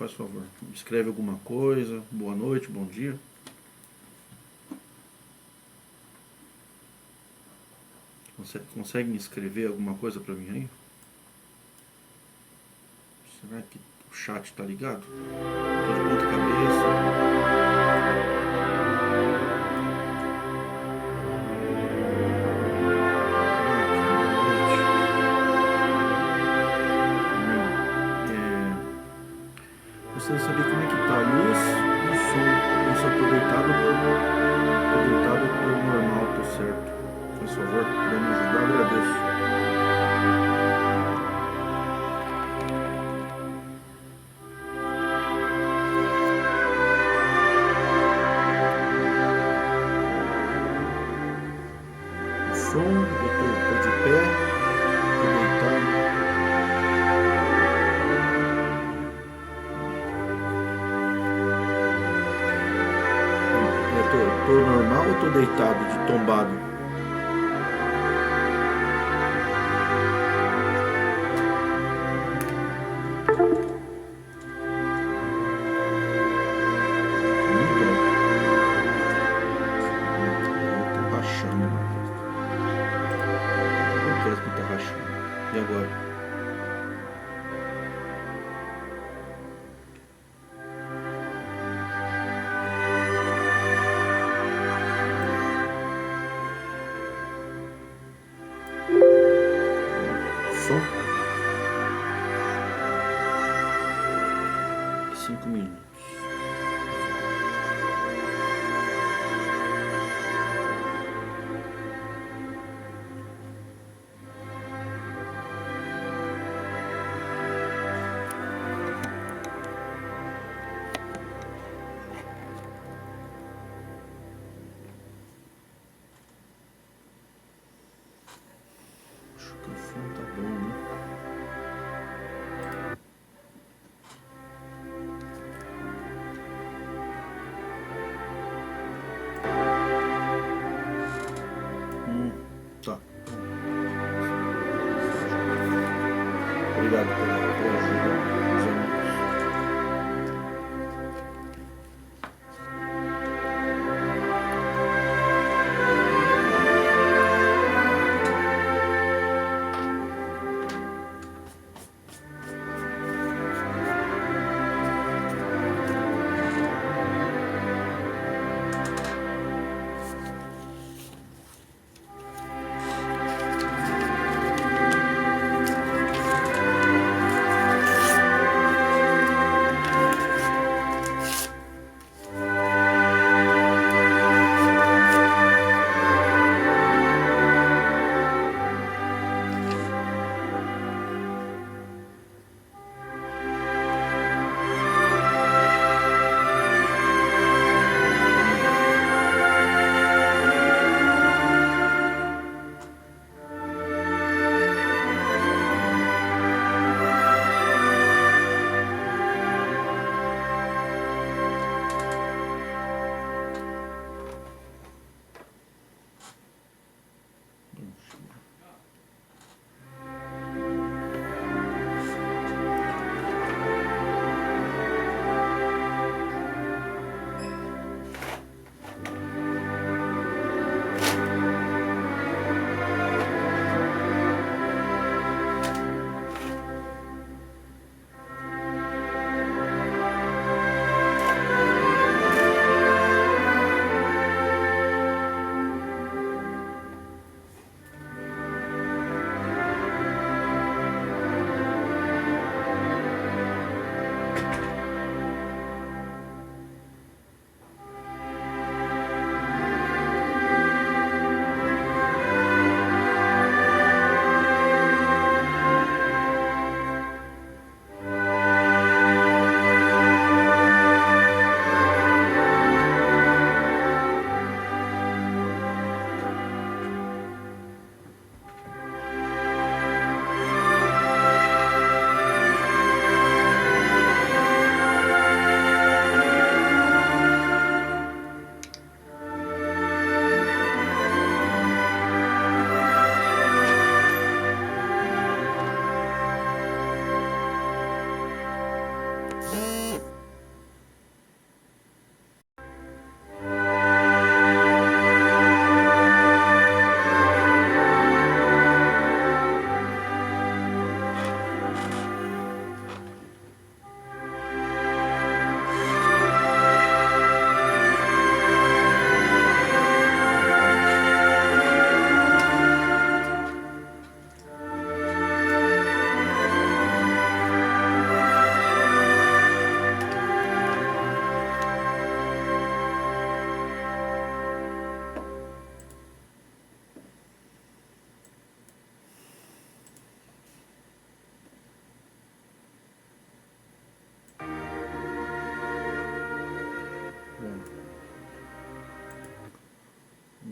faz favor. Escreve alguma coisa. Boa noite, bom dia. Consegue me escrever alguma coisa pra mim aí? Será que o chat tá ligado? Tô de ponta cabeça. Gostaria de saber como é que tá a luz e o som. Eu só tô deitado tô normal, tô certo. Por favor, puder me ajudar, agradeço. O som, eu tô de pé, tô deitado. Tô normal ou tô deitado, de tombado? E agora? Som? 5 minutos. Acho que o som tá bom, né? Tá. Obrigado pela ajuda.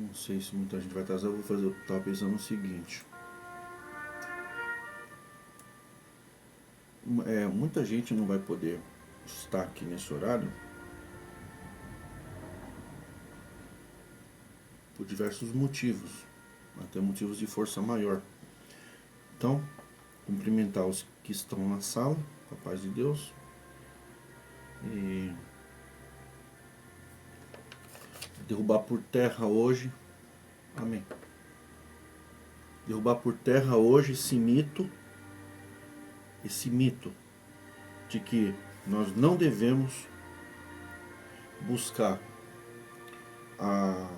Não sei se muita gente vai atrasar, eu estava pensando no seguinte. Muita gente não vai poder estar aqui nesse horário por diversos motivos, até motivos de força maior. Então, cumprimentar os que estão na sala, com a paz de Deus, e derrubar por terra hoje, amém. Derrubar por terra hoje esse mito de que nós não devemos buscar a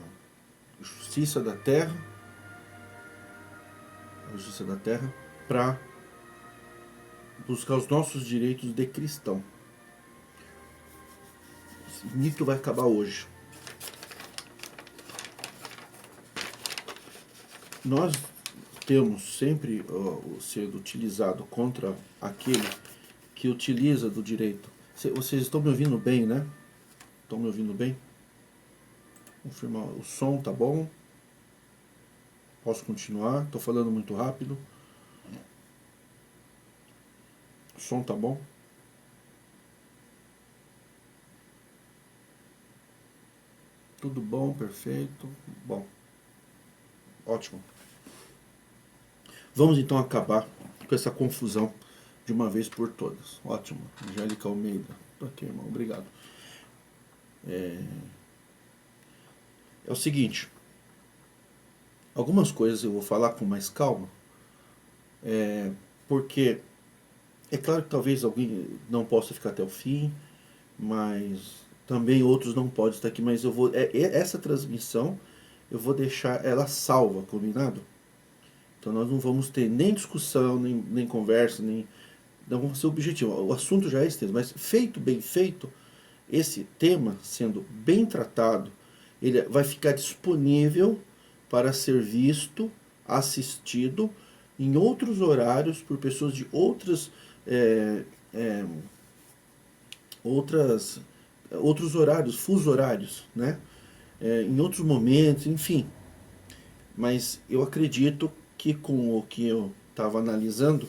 justiça da terra, para buscar os nossos direitos de cristão. Esse mito vai acabar hoje. Nós temos sempre sendo utilizado contra aquele que utiliza do direito. Vocês estão me ouvindo bem, né? Estão me ouvindo bem? Confirmar, o som tá bom? Posso continuar? Estou falando muito rápido. O som tá bom? Tudo bom, perfeito. Bom, ótimo. Vamos então acabar com essa confusão de uma vez por todas. Ótimo. Angélica Almeida. Ok, irmão, obrigado. É o seguinte, algumas coisas eu vou falar com mais calma, porque é claro que talvez alguém não possa ficar até o fim, mas também outros não podem estar aqui, mas eu vou, essa transmissão eu vou deixar ela salva, combinado? Então nós não vamos ter nem discussão, nem conversa, não vamos ser objetivo. O assunto já é extenso, mas feito, bem feito, esse tema sendo bem tratado, ele vai ficar disponível para ser visto, assistido em outros horários por pessoas de outros horários, fusos horários, né? Em outros momentos, enfim. Mas eu acredito que com o que eu estava analisando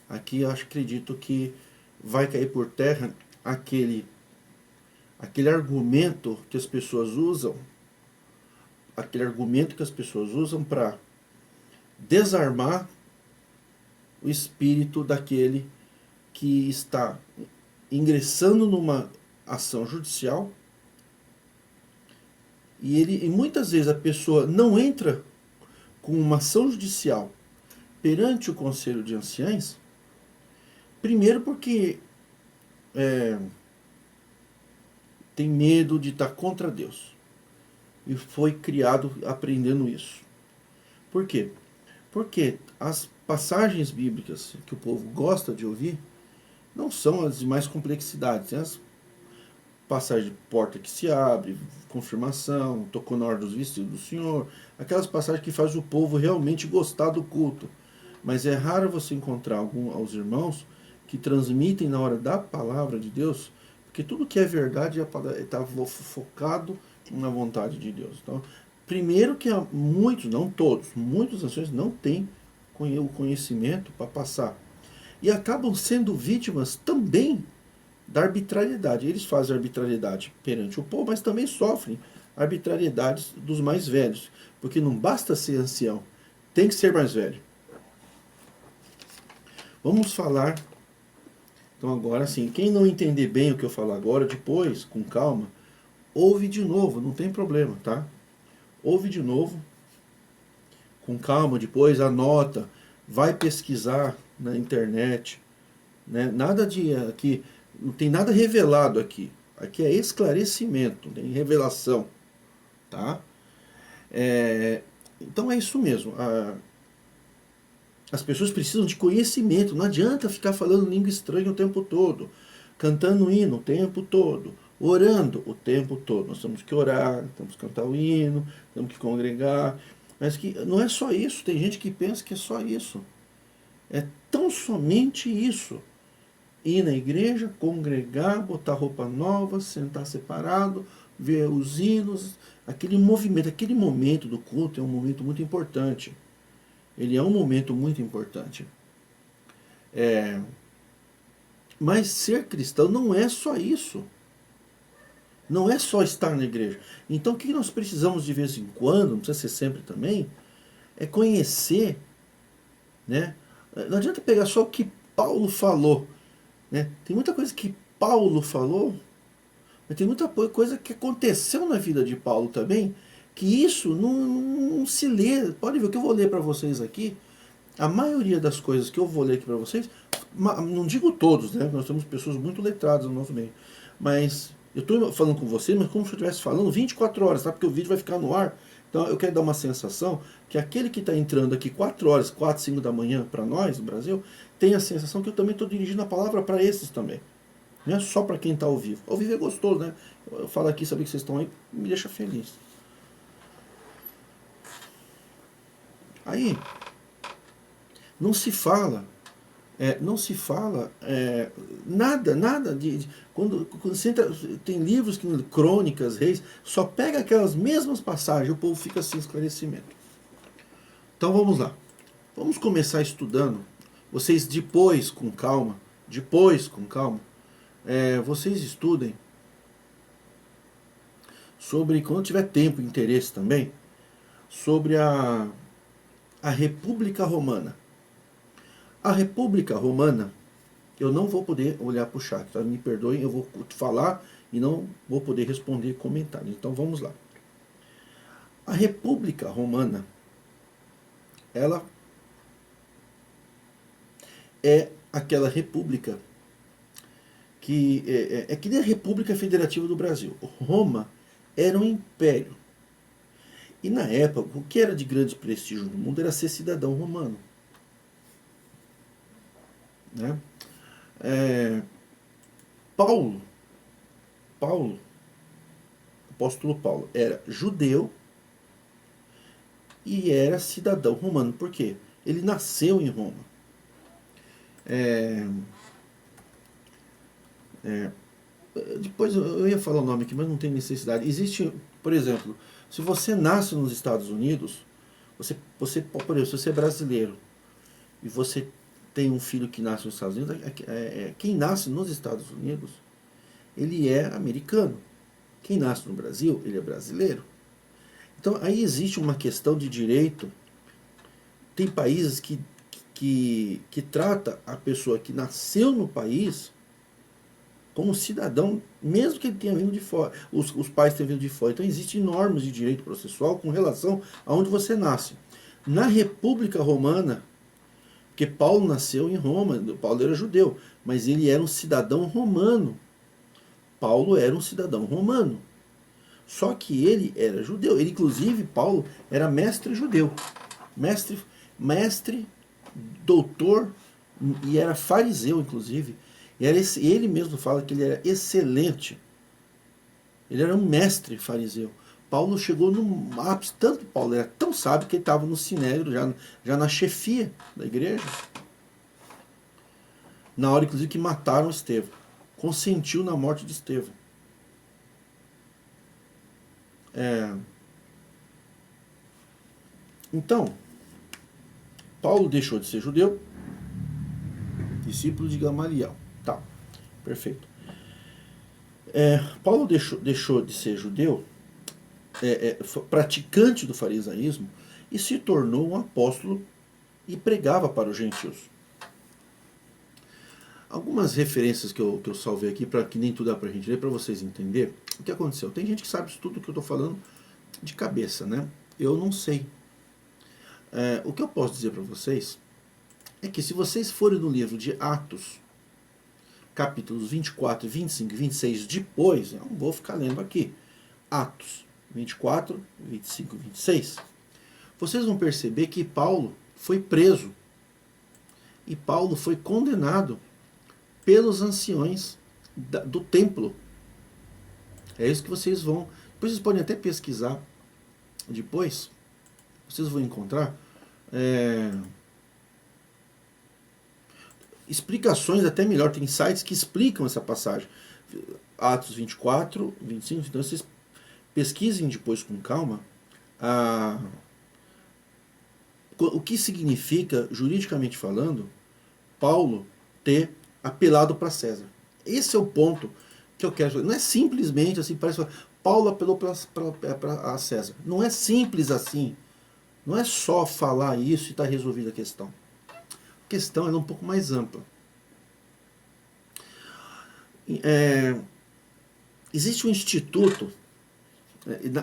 aqui, eu acredito que vai cair por terra aquele argumento que as pessoas usam, para desarmar o espírito daquele que está ingressando numa ação judicial e muitas vezes a pessoa não entra com uma ação judicial perante o Conselho de Anciães, primeiro porque tem medo de estar contra Deus. E foi criado aprendendo isso. Por quê? Porque as passagens bíblicas que o povo gosta de ouvir não são as de mais complexidade. Tem as passagens de porta que se abre, confirmação, tocou na hora dos vestidos do Senhor, aquelas passagens que faz o povo realmente gostar do culto. Mas é raro você encontrar aos irmãos que transmitem na hora da palavra de Deus, porque tudo que é verdade está focado na vontade de Deus. Então, primeiro que muitos, não todos, muitas nações não têm o conhecimento para passar. E acabam sendo vítimas também da arbitrariedade. Eles fazem arbitrariedade perante o povo, mas também sofrem arbitrariedades dos mais velhos. Porque não basta ser ancião, tem que ser mais velho. Vamos falar. Então agora sim, quem não entender bem o que eu falar agora, depois, com calma, ouve de novo, não tem problema, tá? Ouve de novo, com calma, depois anota, vai pesquisar na internet, né? Nada de aqui, não tem nada revelado aqui. Aqui é esclarecimento, tem revelação, tá? Então é isso mesmo. As pessoas precisam de conhecimento. Não adianta ficar falando língua estranha o tempo todo, cantando hino o tempo todo, orando o tempo todo. Nós temos que orar, temos que cantar o hino, temos que congregar. Mas que não é só isso. Tem gente que pensa que é só isso. É tão somente isso. Ir na igreja, congregar, botar roupa nova, sentar separado, ver os hinos, aquele movimento, aquele momento do culto é um momento muito importante. Ele é um momento muito importante. Mas ser cristão não é só isso. Não é só estar na igreja. Então o que nós precisamos de vez em quando, não precisa ser sempre também, é conhecer, né? Não adianta pegar só o que Paulo falou, né? Tem muita coisa que Paulo falou, mas tem muita coisa que aconteceu na vida de Paulo também, que isso não se lê. Pode ver o que eu vou ler para vocês aqui. A maioria das coisas que eu vou ler aqui para vocês, não digo todos, né? Nós temos pessoas muito letradas no nosso meio, mas eu estou falando com você, mas como se eu estivesse falando 24 horas, tá? Porque o vídeo vai ficar no ar. Então eu quero dar uma sensação que aquele que está entrando aqui 4 horas, 4, 5 da manhã para nós, no Brasil, tem a sensação que eu também estou dirigindo a palavra para esses também. Não é só para quem está ao vivo. Ao vivo é gostoso, né? Eu falo aqui, saber que vocês estão aí, me deixa feliz. Aí, não se fala nada quando você entra, tem livros, crônicas, reis, só pega aquelas mesmas passagens, o povo fica sem esclarecimento. Então vamos lá. Vamos começar estudando. Vocês depois, com calma, vocês estudem sobre, quando tiver tempo e interesse também, sobre a República Romana. A República Romana, eu não vou poder olhar para o chat, tá? Me perdoem, eu vou falar e não vou poder responder comentários. Então vamos lá. A República Romana, ela é aquela república que que nem a República Federativa do Brasil. Roma era um império. E na época, o que era de grande prestígio no mundo era ser cidadão romano. Né? Paulo, apóstolo Paulo, era judeu e era cidadão romano. Por quê? Ele nasceu em Roma. Depois eu ia falar o nome aqui, mas não tem necessidade. Existe, por exemplo, se você nasce nos Estados Unidos, por exemplo, se você é brasileiro e você tem um filho que nasce nos Estados Unidos, quem nasce nos Estados Unidos, ele é americano. Quem nasce no Brasil, ele é brasileiro. Então aí existe uma questão de direito. Tem países que trata a pessoa que nasceu no país como cidadão, mesmo que ele tenha vindo de fora, os pais tenham vindo de fora. Então existem normas de direito processual com relação a onde você nasce. Na República Romana, porque Paulo nasceu em Roma, Paulo era judeu, mas ele era um cidadão romano. Paulo era um cidadão romano. Só que ele era judeu. Ele, inclusive, Paulo era mestre judeu. Mestre, doutor, e era fariseu, inclusive. Ele mesmo fala que ele era excelente. Ele era um mestre fariseu. Paulo chegou no ápice, tanto Paulo era tão sábio que ele estava no sinédrio, já na chefia da igreja. Na hora, inclusive, que mataram Estevão. Consentiu na morte de Estevão. Então, Paulo deixou de ser judeu, discípulo de Gamaliel. Tá, perfeito. Paulo deixou de ser judeu, praticante do farisaísmo, e se tornou um apóstolo e pregava para os gentios. Algumas referências que eu salvei aqui, para que nem tudo dá para a gente ler, para vocês entenderem o que aconteceu. Tem gente que sabe isso tudo que eu estou falando de cabeça, né? Eu não sei. O que eu posso dizer para vocês é que se vocês forem no livro de Atos, capítulos 24, 25 e 26, depois, eu não vou ficar lendo aqui, Atos 24, 25 e 26, vocês vão perceber que Paulo foi preso e Paulo foi condenado pelos anciões do templo. É isso que vocês vão... Depois vocês podem até pesquisar. Depois, vocês vão encontrar explicações até melhor. Tem sites que explicam essa passagem. Atos 24, 25. Então vocês pesquisem depois com calma o que significa, juridicamente falando, Paulo ter apelado para César. Esse é o ponto que eu quero. Não é simplesmente assim, parece que Paulo apelou para César. Não é simples assim. Não é só falar isso e está resolvida a questão. A questão é um pouco mais ampla. Existe um instituto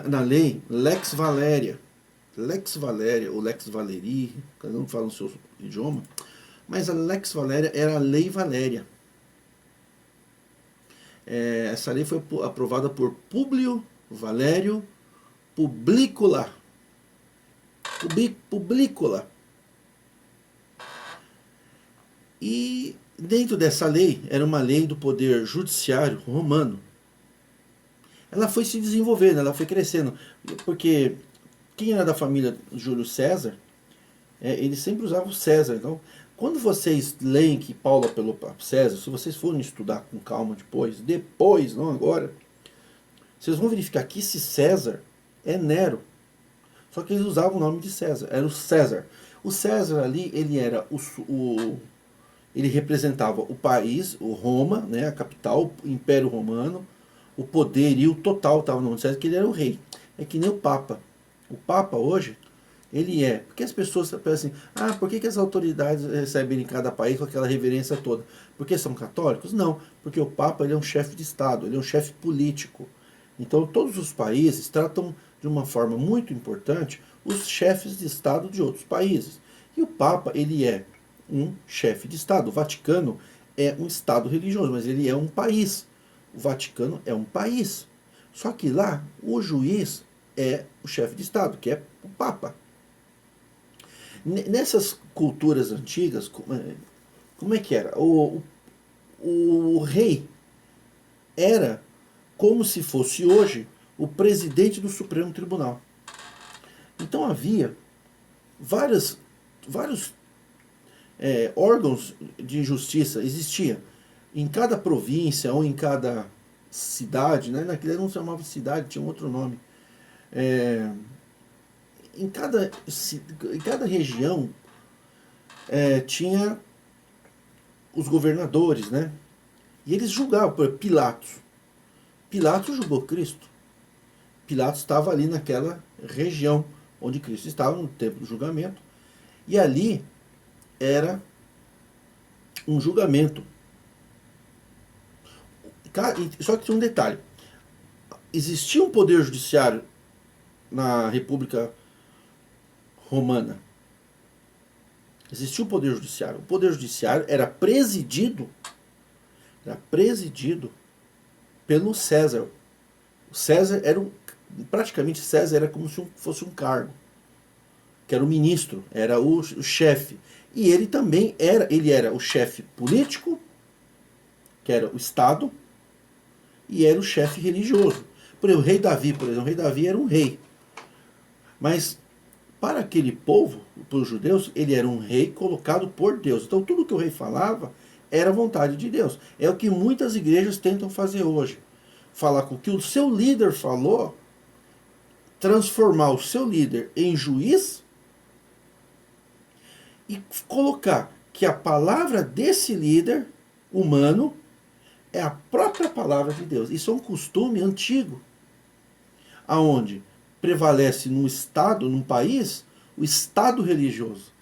na lei Lex Valéria. Lex Valéria ou Lex Valerii, cada um fala no seu idioma, mas a Lex Valéria era a Lei Valéria. Essa lei foi aprovada por Públio Valério Publicola. Publicola. E dentro dessa lei, era uma lei do poder judiciário romano. Ela foi se desenvolvendo, ela foi crescendo, porque quem era da família Júlio César, ele sempre usava o César. Então, quando vocês leem que Paulo apelou para César, se vocês forem estudar com calma depois, não agora, vocês vão verificar que esse César é Nero. Só que eles usavam o nome de César, era o César. O César ali, ele era ele representava o país, o Roma, né, a capital, o Império Romano, o poderio total estava no nome de César, que ele era o rei. É que nem o Papa. O Papa hoje, ele é. Porque as pessoas pensam assim, por que as autoridades recebem em cada país com aquela reverência toda? Porque são católicos? Não, porque o Papa ele é um chefe de Estado, ele é um chefe político. Então todos os países tratam de uma forma muito importante os chefes de Estado de outros países. E o Papa, ele é um chefe de Estado. O Vaticano é um Estado religioso, mas ele é um país. O Vaticano é um país. Só que lá, o juiz é o chefe de Estado, que é o Papa. Nessas culturas antigas, como é que era? O rei era como se fosse hoje o presidente do Supremo Tribunal. Então havia vários órgãos de justiça, existia em cada província ou em cada cidade, né? Naquele não se chamava cidade, tinha um outro nome. Em cada região tinha os governadores, né? E eles julgavam, por exemplo, Pilatos. Pilatos julgou Cristo. Pilatos estava ali naquela região onde Cristo estava, no tempo do julgamento. E ali era um julgamento. Só que tinha um detalhe. Existia um poder judiciário na República Romana. Existia um poder judiciário. O poder judiciário era presidido pelo César. O César era praticamente César era como se fosse um cargo, que era o ministro, era o chefe. E ele também era o chefe político, que era o Estado, e era o chefe religioso. Por exemplo, o rei Davi, o rei Davi era um rei. Mas para aquele povo, para os judeus, ele era um rei colocado por Deus. Então tudo que o rei falava era a vontade de Deus. É o que muitas igrejas tentam fazer hoje. Falar com o que o seu líder falou, transformar o seu líder em juiz e colocar que a palavra desse líder humano é a própria palavra de Deus. Isso é um costume antigo, aonde prevalece num estado, num país, o estado religioso.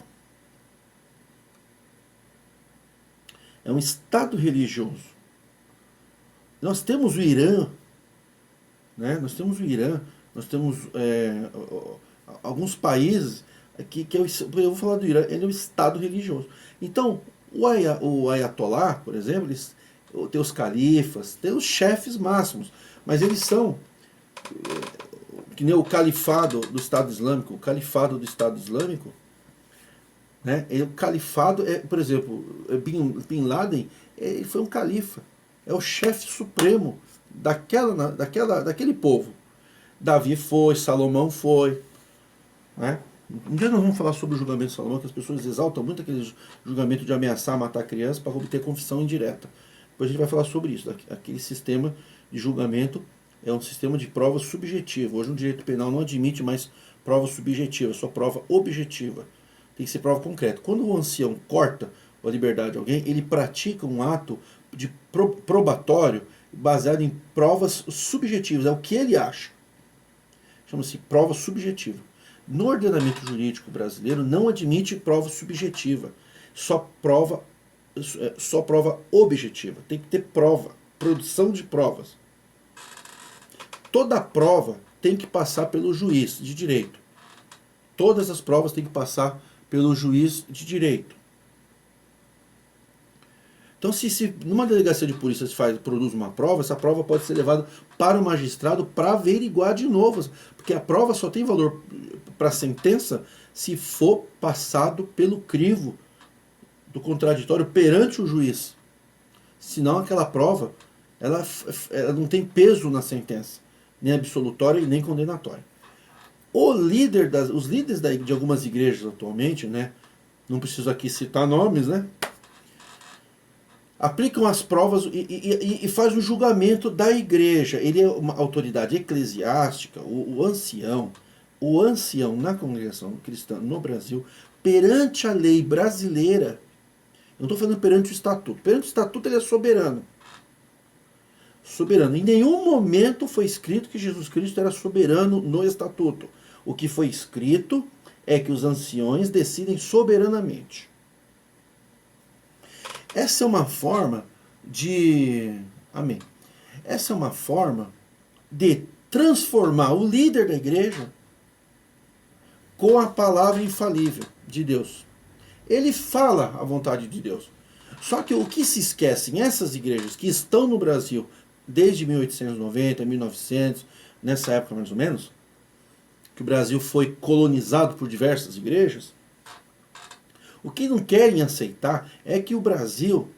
É um estado religioso. Nós temos o Irã, né? Nós temos alguns países que eu vou falar do Irã, ele é um estado religioso. Então, o Ayatollah, por exemplo, tem os califas, tem os chefes máximos, mas eles são que nem o califado do Estado Islâmico. O califado do Estado Islâmico, né? O califado por exemplo, Bin Laden, ele foi um califa, é o chefe supremo daquele povo. Davi foi, Salomão foi, né? Um dia nós vamos falar sobre o julgamento de Salomão, que as pessoas exaltam muito aquele julgamento de ameaçar matar crianças para obter confissão indireta. Depois a gente vai falar sobre isso, aquele sistema de julgamento é um sistema de prova subjetiva. Hoje o direito penal não admite mais prova subjetiva, só prova objetiva. Tem que ser prova concreta. Quando o ancião corta a liberdade de alguém, ele pratica um ato de probatório baseado em provas subjetivas, é o que ele acha. Chama-se prova subjetiva. No ordenamento jurídico brasileiro não admite prova subjetiva, só prova objetiva. Tem que ter prova, produção de provas. Toda prova tem que passar pelo juiz de direito. Todas as provas têm que passar pelo juiz de direito. Então, se numa delegacia de polícia produz uma prova, essa prova pode ser levada para o magistrado para averiguar de novo, porque a prova só tem valor para a sentença se for passado pelo crivo do contraditório perante o juiz. Senão aquela prova ela não tem peso na sentença, nem absolutória e nem condenatória. Os líderes de algumas igrejas atualmente, né, não preciso aqui citar nomes, né, aplicam as provas e faz o julgamento da igreja. Ele é uma autoridade eclesiástica, o ancião na congregação cristã no Brasil, perante a lei brasileira. Eu não estou falando perante o estatuto. Perante o estatuto ele é soberano. Soberano. Em nenhum momento foi escrito que Jesus Cristo era soberano no estatuto. O que foi escrito é que os anciões decidem soberanamente. Essa é uma forma de... Amém. Essa é uma forma de transformar o líder da igreja com a palavra infalível de Deus. Ele fala a vontade de Deus. Só que o que se esquecem, essas igrejas que estão no Brasil desde 1890, 1900, nessa época mais ou menos, que o Brasil foi colonizado por diversas igrejas, o que não querem aceitar é que o Brasil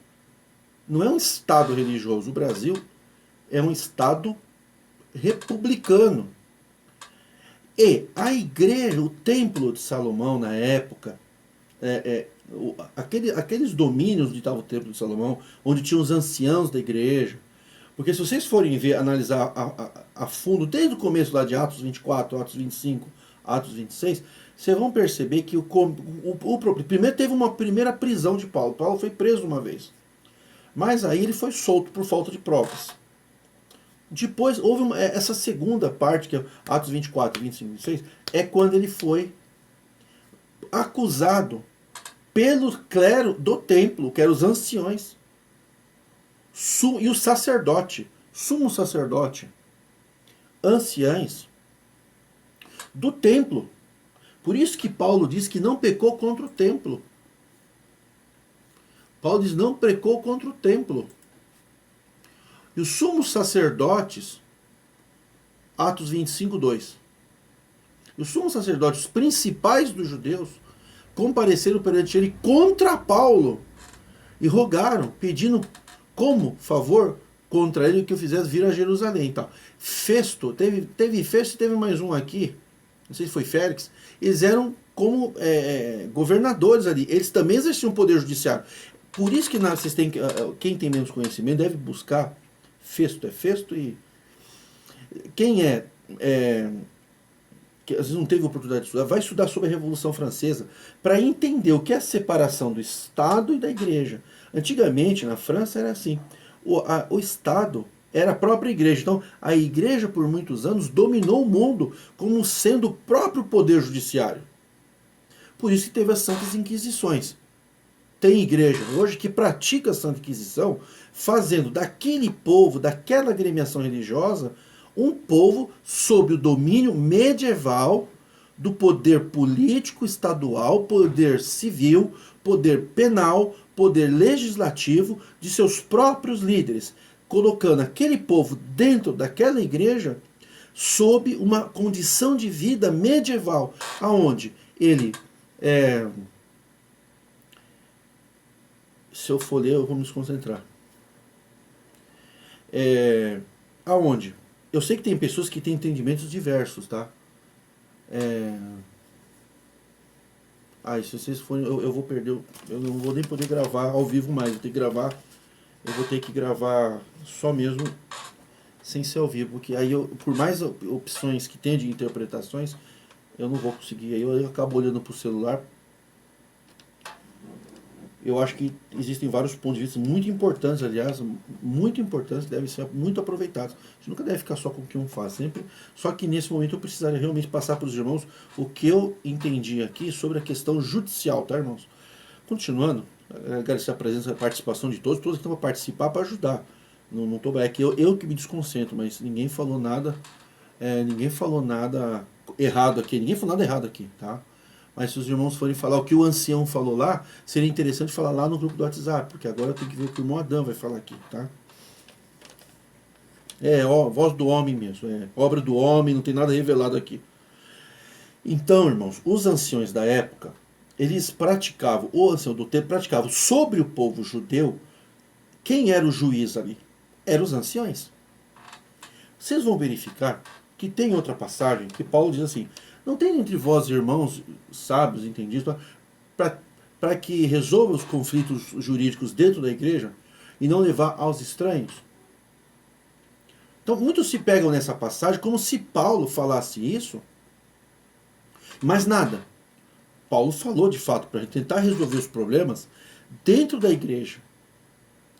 não é um Estado religioso, o Brasil é um Estado republicano. E a igreja, o templo de Salomão na época, aqueles domínios onde estava o templo de Salomão, onde tinham os anciãos da igreja, porque se vocês forem ver, analisar a fundo, desde o começo lá de Atos 24, Atos 25, Atos 26, vocês vão perceber que primeiro teve uma primeira prisão de Paulo. Paulo foi preso uma vez. Mas aí ele foi solto por falta de provas. Depois houve essa segunda parte, que é Atos 24, 25, 26, é quando ele foi acusado pelo clero do templo, que eram os anciões, e o sacerdote, sumo sacerdote, anciães do templo. Por isso que Paulo diz que não pecou contra o templo. Paulo diz não pecou contra o templo. E os sumos sacerdotes, Atos 25, 2. E os sumos sacerdotes, os principais dos judeus, compareceram perante ele contra Paulo e rogaram, pedindo como favor contra ele que o fizesse vir a Jerusalém. Tá? Festo, teve Festo e teve mais um aqui, não sei se foi Félix, eles eram como governadores ali, eles também exerciam poder judiciário. Por isso que vocês têm, quem tem menos conhecimento deve buscar Festo, Festo, e quem que às vezes não teve oportunidade de estudar, vai estudar sobre a Revolução Francesa para entender o que é a separação do Estado e da Igreja. Antigamente, na França, era assim. O Estado era a própria Igreja. Então, a Igreja, por muitos anos, dominou o mundo como sendo o próprio poder judiciário. Por isso que teve as Santas Inquisições. Tem igreja hoje que pratica a Santa Inquisição, fazendo daquele povo, daquela agremiação religiosa, um povo sob o domínio medieval do poder político estadual, poder civil, poder penal, poder legislativo de seus próprios líderes, colocando aquele povo dentro daquela igreja sob uma condição de vida medieval, aonde ele se eu for ler, eu vou me desconcentrar. Aonde? Eu sei que tem pessoas que têm entendimentos diversos, tá? Se vocês forem, eu vou perder, eu não vou nem poder gravar ao vivo mais, eu vou ter que gravar só mesmo sem ser ao vivo, porque aí eu, por mais opções que tem de interpretações, eu não vou conseguir. Aí eu acabo olhando pro celular. Eu acho que existem vários pontos de vista muito importantes, aliás, muito importantes, que devem ser muito aproveitados. A gente nunca deve ficar só com o que um faz, sempre. Só que nesse momento eu precisaria realmente passar para os irmãos o que eu entendi aqui sobre a questão judicial, tá, irmãos? Continuando, agradecer a presença e a participação de todos que estão para participar, para ajudar. Não tô, é que eu que me desconcentro, mas ninguém falou nada errado aqui, ninguém falou nada errado aqui, tá? Mas se os irmãos forem falar o que o ancião falou lá, seria interessante falar lá no grupo do WhatsApp, porque agora eu tenho que ver o que o irmão Adão vai falar aqui, tá? Voz do homem mesmo, obra do homem, não tem nada revelado aqui. Então, irmãos, os anciões da época, eles praticavam, o ancião do tempo praticava sobre o povo judeu. Quem era o juiz ali? Eram os anciões. Vocês vão verificar que tem outra passagem que Paulo diz assim: não tem entre vós, irmãos, sábios, entendidos, para que resolva os conflitos jurídicos dentro da igreja e não levar aos estranhos? Então, muitos se pegam nessa passagem como se Paulo falasse isso, mas nada. Paulo falou, de fato, para tentar resolver os problemas dentro da igreja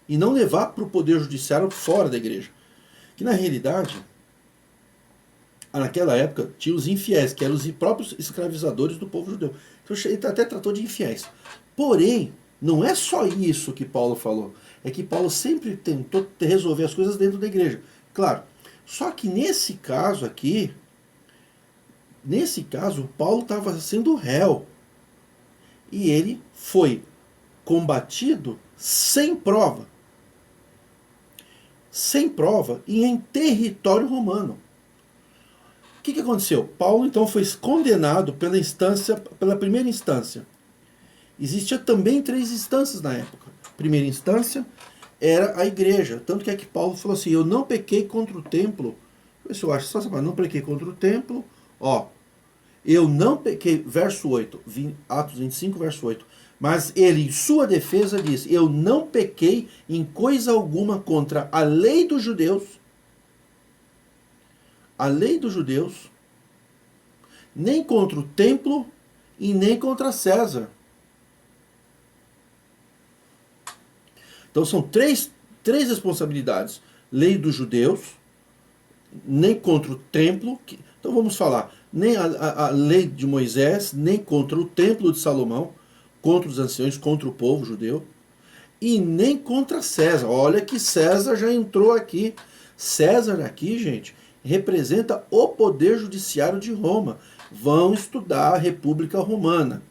e não levar para o poder judiciário fora da igreja. Que, na realidade, naquela época, tinha os infiéis, que eram os próprios escravizadores do povo judeu. Então ele até tratou de infiéis. Porém, não é só isso que Paulo falou. É que Paulo sempre tentou resolver as coisas dentro da igreja. Claro. Só que nesse caso aqui, Paulo estava sendo réu. E ele foi combatido sem prova. Sem prova e em território romano. O que aconteceu? Paulo então foi condenado pela primeira instância. Existia também 3 instâncias na época. Primeira instância era a igreja. Tanto que é que Paulo falou assim: eu não pequei contra o templo. Isso eu acho só saber, não pequei contra o templo. Eu não pequei, verso 8, Atos 25, verso 8. Mas ele, em sua defesa, diz: eu não pequei em coisa alguma contra a lei dos judeus. A lei dos judeus, nem contra o templo e nem contra César. Então são três responsabilidades. Lei dos judeus, nem contra o templo. Então vamos falar, nem a lei de Moisés, nem contra o templo de Salomão, contra os anciãos, contra o povo judeu, e nem contra César. Olha que César já entrou aqui. César aqui, gente, representa o poder judiciário de Roma. Vão estudar a República Romana.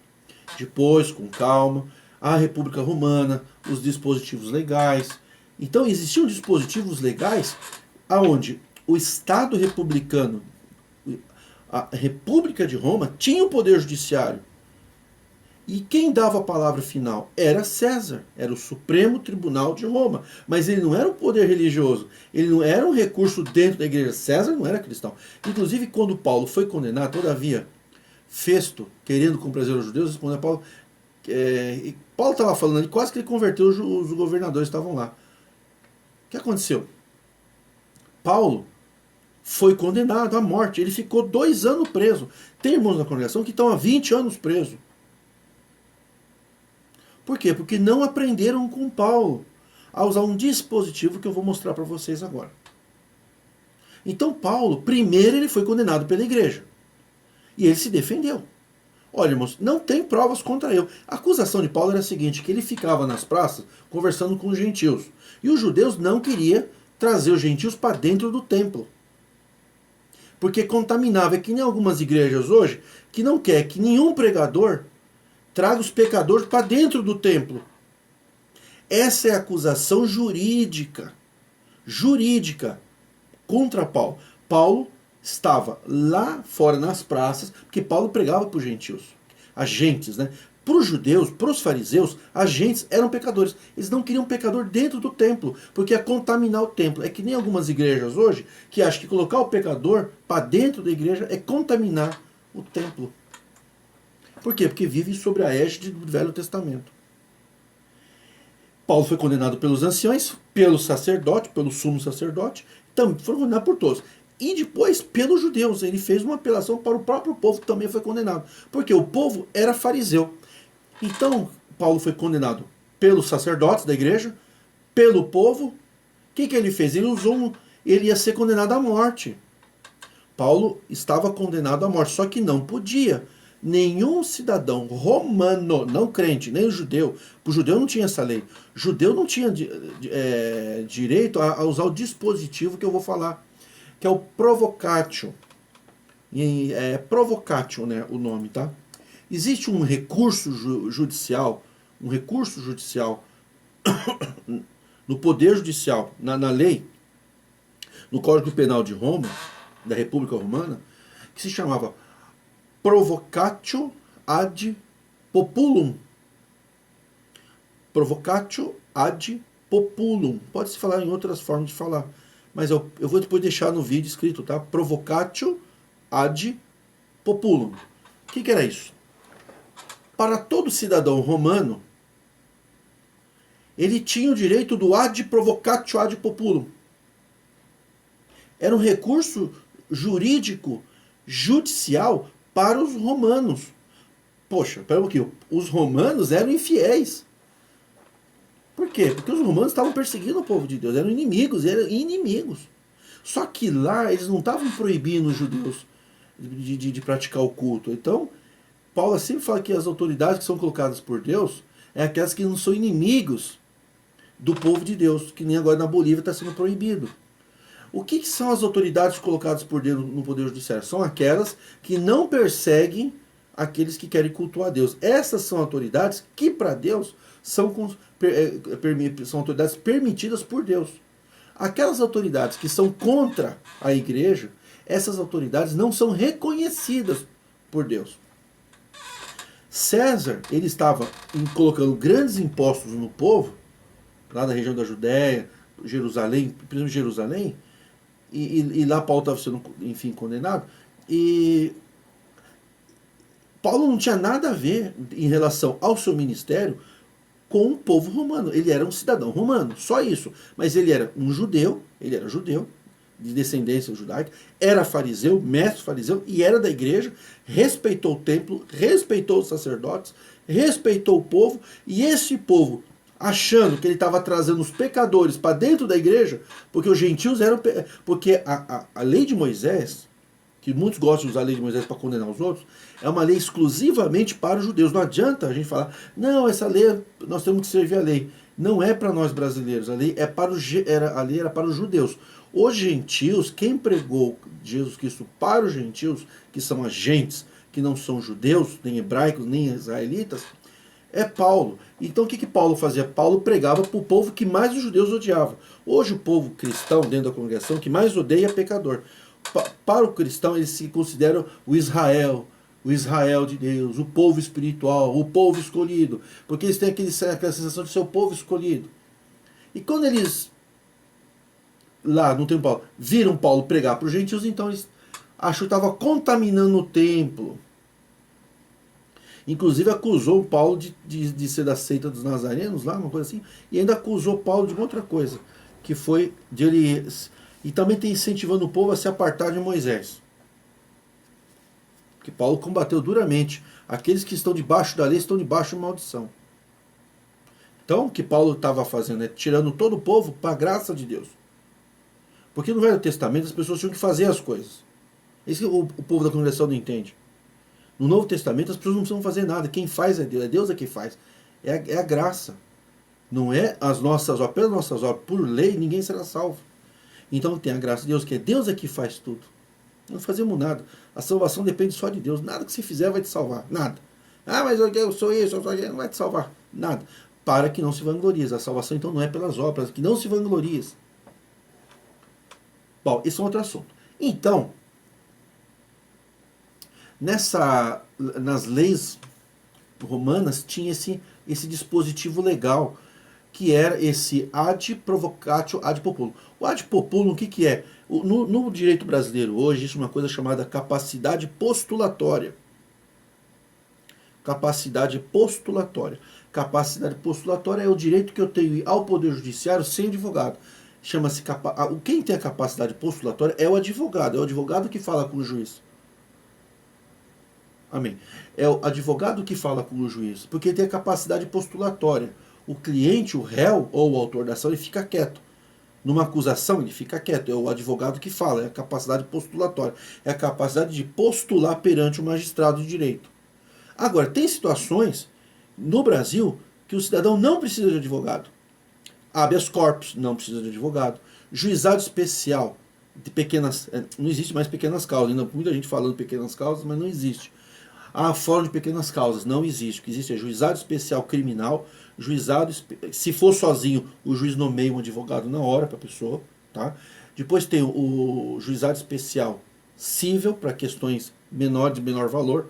Depois, com calma, a República Romana, os dispositivos legais. Então existiam dispositivos legais aonde o Estado republicano, a República de Roma, tinha o poder judiciário. E quem dava a palavra final? Era César, era o Supremo Tribunal de Roma. Mas ele não era um poder religioso, ele não era um recurso dentro da igreja. César não era cristão. Inclusive, quando Paulo foi condenado, todavia, Festo, querendo comprazer os judeus, respondeu a Paulo. Paulo estava falando ali, quase que ele converteu os governadores que estavam lá. O que aconteceu? Paulo foi condenado à morte. Ele ficou 2 anos preso. Tem irmãos na congregação que estão há 20 anos presos. Por quê? Porque não aprenderam com Paulo a usar um dispositivo que eu vou mostrar para vocês agora. Então Paulo, primeiro ele foi condenado pela igreja. E ele se defendeu. Olha, irmãos, não tem provas contra eu. A acusação de Paulo era a seguinte, que ele ficava nas praças conversando com os gentios. E os judeus não queriam trazer os gentios para dentro do templo. Porque contaminava. É que nem algumas igrejas hoje que não quer que nenhum pregador traga os pecadores para dentro do templo. Essa é a acusação jurídica. Jurídica contra Paulo. Paulo estava lá fora nas praças, porque Paulo pregava para os gentios. Agentes, né? Para os judeus, para os fariseus, agentes eram pecadores. Eles não queriam pecador dentro do templo, porque ia contaminar o templo. É que nem algumas igrejas hoje, que acham que colocar o pecador para dentro da igreja é contaminar o templo. Por quê? Porque vivem sobre a égide do Velho Testamento. Paulo foi condenado pelos anciões, pelo sacerdote, pelo sumo sacerdote, também foram condenados por todos. E depois, pelos judeus, ele fez uma apelação para o próprio povo que também foi condenado. Porque o povo era fariseu. Então, Paulo foi condenado pelos sacerdotes da igreja, pelo povo. O que ele fez? Ele ia ser condenado à morte. Paulo estava condenado à morte, só que não podia. Nenhum cidadão romano, não crente, nem o judeu, o judeu não tinha essa lei. O judeu não tinha direito a usar o dispositivo que eu vou falar, que é o provocatio. É provocatio, né, o nome, tá? Existe um recurso judicial, no poder judicial, na lei, no Código Penal de Roma, da República Romana, que se chamava provocatio ad populum. Provocatio ad populum. Pode-se falar em outras formas de falar, mas eu vou depois deixar no vídeo escrito, tá? Provocatio ad populum. O que era isso? Para todo cidadão romano, ele tinha o direito do ad provocatio ad populum. Era um recurso jurídico, judicial, para os romanos. Poxa, pera um pouquinho. Os romanos eram infiéis. Por quê? Porque os romanos estavam perseguindo o povo de Deus. Eram inimigos. Só que lá eles não estavam proibindo os judeus de praticar o culto. Então, Paulo sempre fala que as autoridades que são colocadas por Deus é aquelas que não são inimigos do povo de Deus, que nem agora na Bolívia está sendo proibido. O que são as autoridades colocadas por Deus no poder judiciário? São aquelas que não perseguem aqueles que querem cultuar a Deus. Essas são autoridades que, para Deus, são autoridades permitidas por Deus. Aquelas autoridades que são contra a igreja, essas autoridades não são reconhecidas por Deus. César, ele estava colocando grandes impostos no povo, lá da região da Judéia, Jerusalém, principalmente Jerusalém, e lá Paulo estava sendo, enfim, condenado. E Paulo não tinha nada a ver em relação ao seu ministério com o povo romano. Ele era um cidadão romano, só isso. Mas ele era judeu, de descendência judaica, era fariseu, mestre fariseu, e era da igreja, respeitou o templo, respeitou os sacerdotes, respeitou o povo, e esse povo, achando que ele estava trazendo os pecadores para dentro da igreja, porque os gentios eram... Porque a lei de Moisés, que muitos gostam de usar a lei de Moisés para condenar os outros, é uma lei exclusivamente para os judeus. Não adianta a gente falar, não, essa lei, nós temos que servir a lei. Não é para nós brasileiros, a lei, a lei era para os judeus. Os gentios, quem pregou Jesus Cristo para os gentios, que são agentes, que não são judeus, nem hebraicos, nem israelitas, é Paulo. Então o que Paulo fazia? Paulo pregava para o povo que mais os judeus odiavam. Hoje o povo cristão, dentro da congregação, que mais odeia é pecador. Para o cristão, eles se consideram o Israel de Deus, o povo espiritual, o povo escolhido. Porque eles têm aquela sensação de ser o povo escolhido. E quando eles, lá no templo, viram Paulo pregar para os gentios, então eles acham que estava contaminando o templo. Inclusive acusou Paulo de ser da seita dos nazarenos, lá, uma coisa assim, e ainda acusou Paulo de uma outra coisa, que foi de ele... E também tem incentivando o povo a se apartar de Moisés. Porque Paulo combateu duramente. Aqueles que estão debaixo da lei estão debaixo de maldição. Então, o que Paulo estava fazendo é tirando todo o povo para a graça de Deus. Porque no Velho Testamento as pessoas tinham que fazer as coisas. Isso que o povo da congregação não entende. No Novo Testamento as pessoas não precisam fazer nada. Quem faz é Deus é quem faz. É a graça. Não é as nossas obras. Pelas nossas obras, por lei, ninguém será salvo. Então tem a graça de Deus, que é Deus é que faz tudo. Não fazemos nada. A salvação depende só de Deus. Nada que você fizer vai te salvar. Nada. Ah, mas eu sou isso, eu sou aquilo. Não vai te salvar. Nada. Para que não se vanglories. A salvação então não é pelas obras. Que não se vanglories. Bom, esse é um outro assunto. Então, nas leis romanas tinha esse dispositivo legal, que era esse ad provocatio ad populum. O ad populum, o que é? No direito brasileiro hoje, existe uma coisa chamada capacidade postulatória. capacidade postulatória. Capacidade postulatória é o direito que eu tenho ao Poder Judiciário sem advogado. Chama-se quem tem a capacidade postulatória é o advogado que fala com o juiz. Amém. É o advogado que fala com o juiz, porque ele tem a capacidade postulatória. O cliente, o réu ou o autor da ação, ele fica quieto. Numa acusação, ele fica quieto. É o advogado que fala, é a capacidade postulatória. É a capacidade de postular perante o magistrado de direito. Agora, tem situações no Brasil que o cidadão não precisa de advogado. Habeas corpus, não precisa de advogado. Juizado especial, de pequenas... Não existe mais pequenas causas. Ainda muita gente falando pequenas causas, mas não existe. Fórum de pequenas causas, não existe. O que existe é juizado especial criminal, se for sozinho, o juiz nomeia um advogado na hora para a pessoa. Tá? Depois tem o juizado especial cível, para questões de menor valor.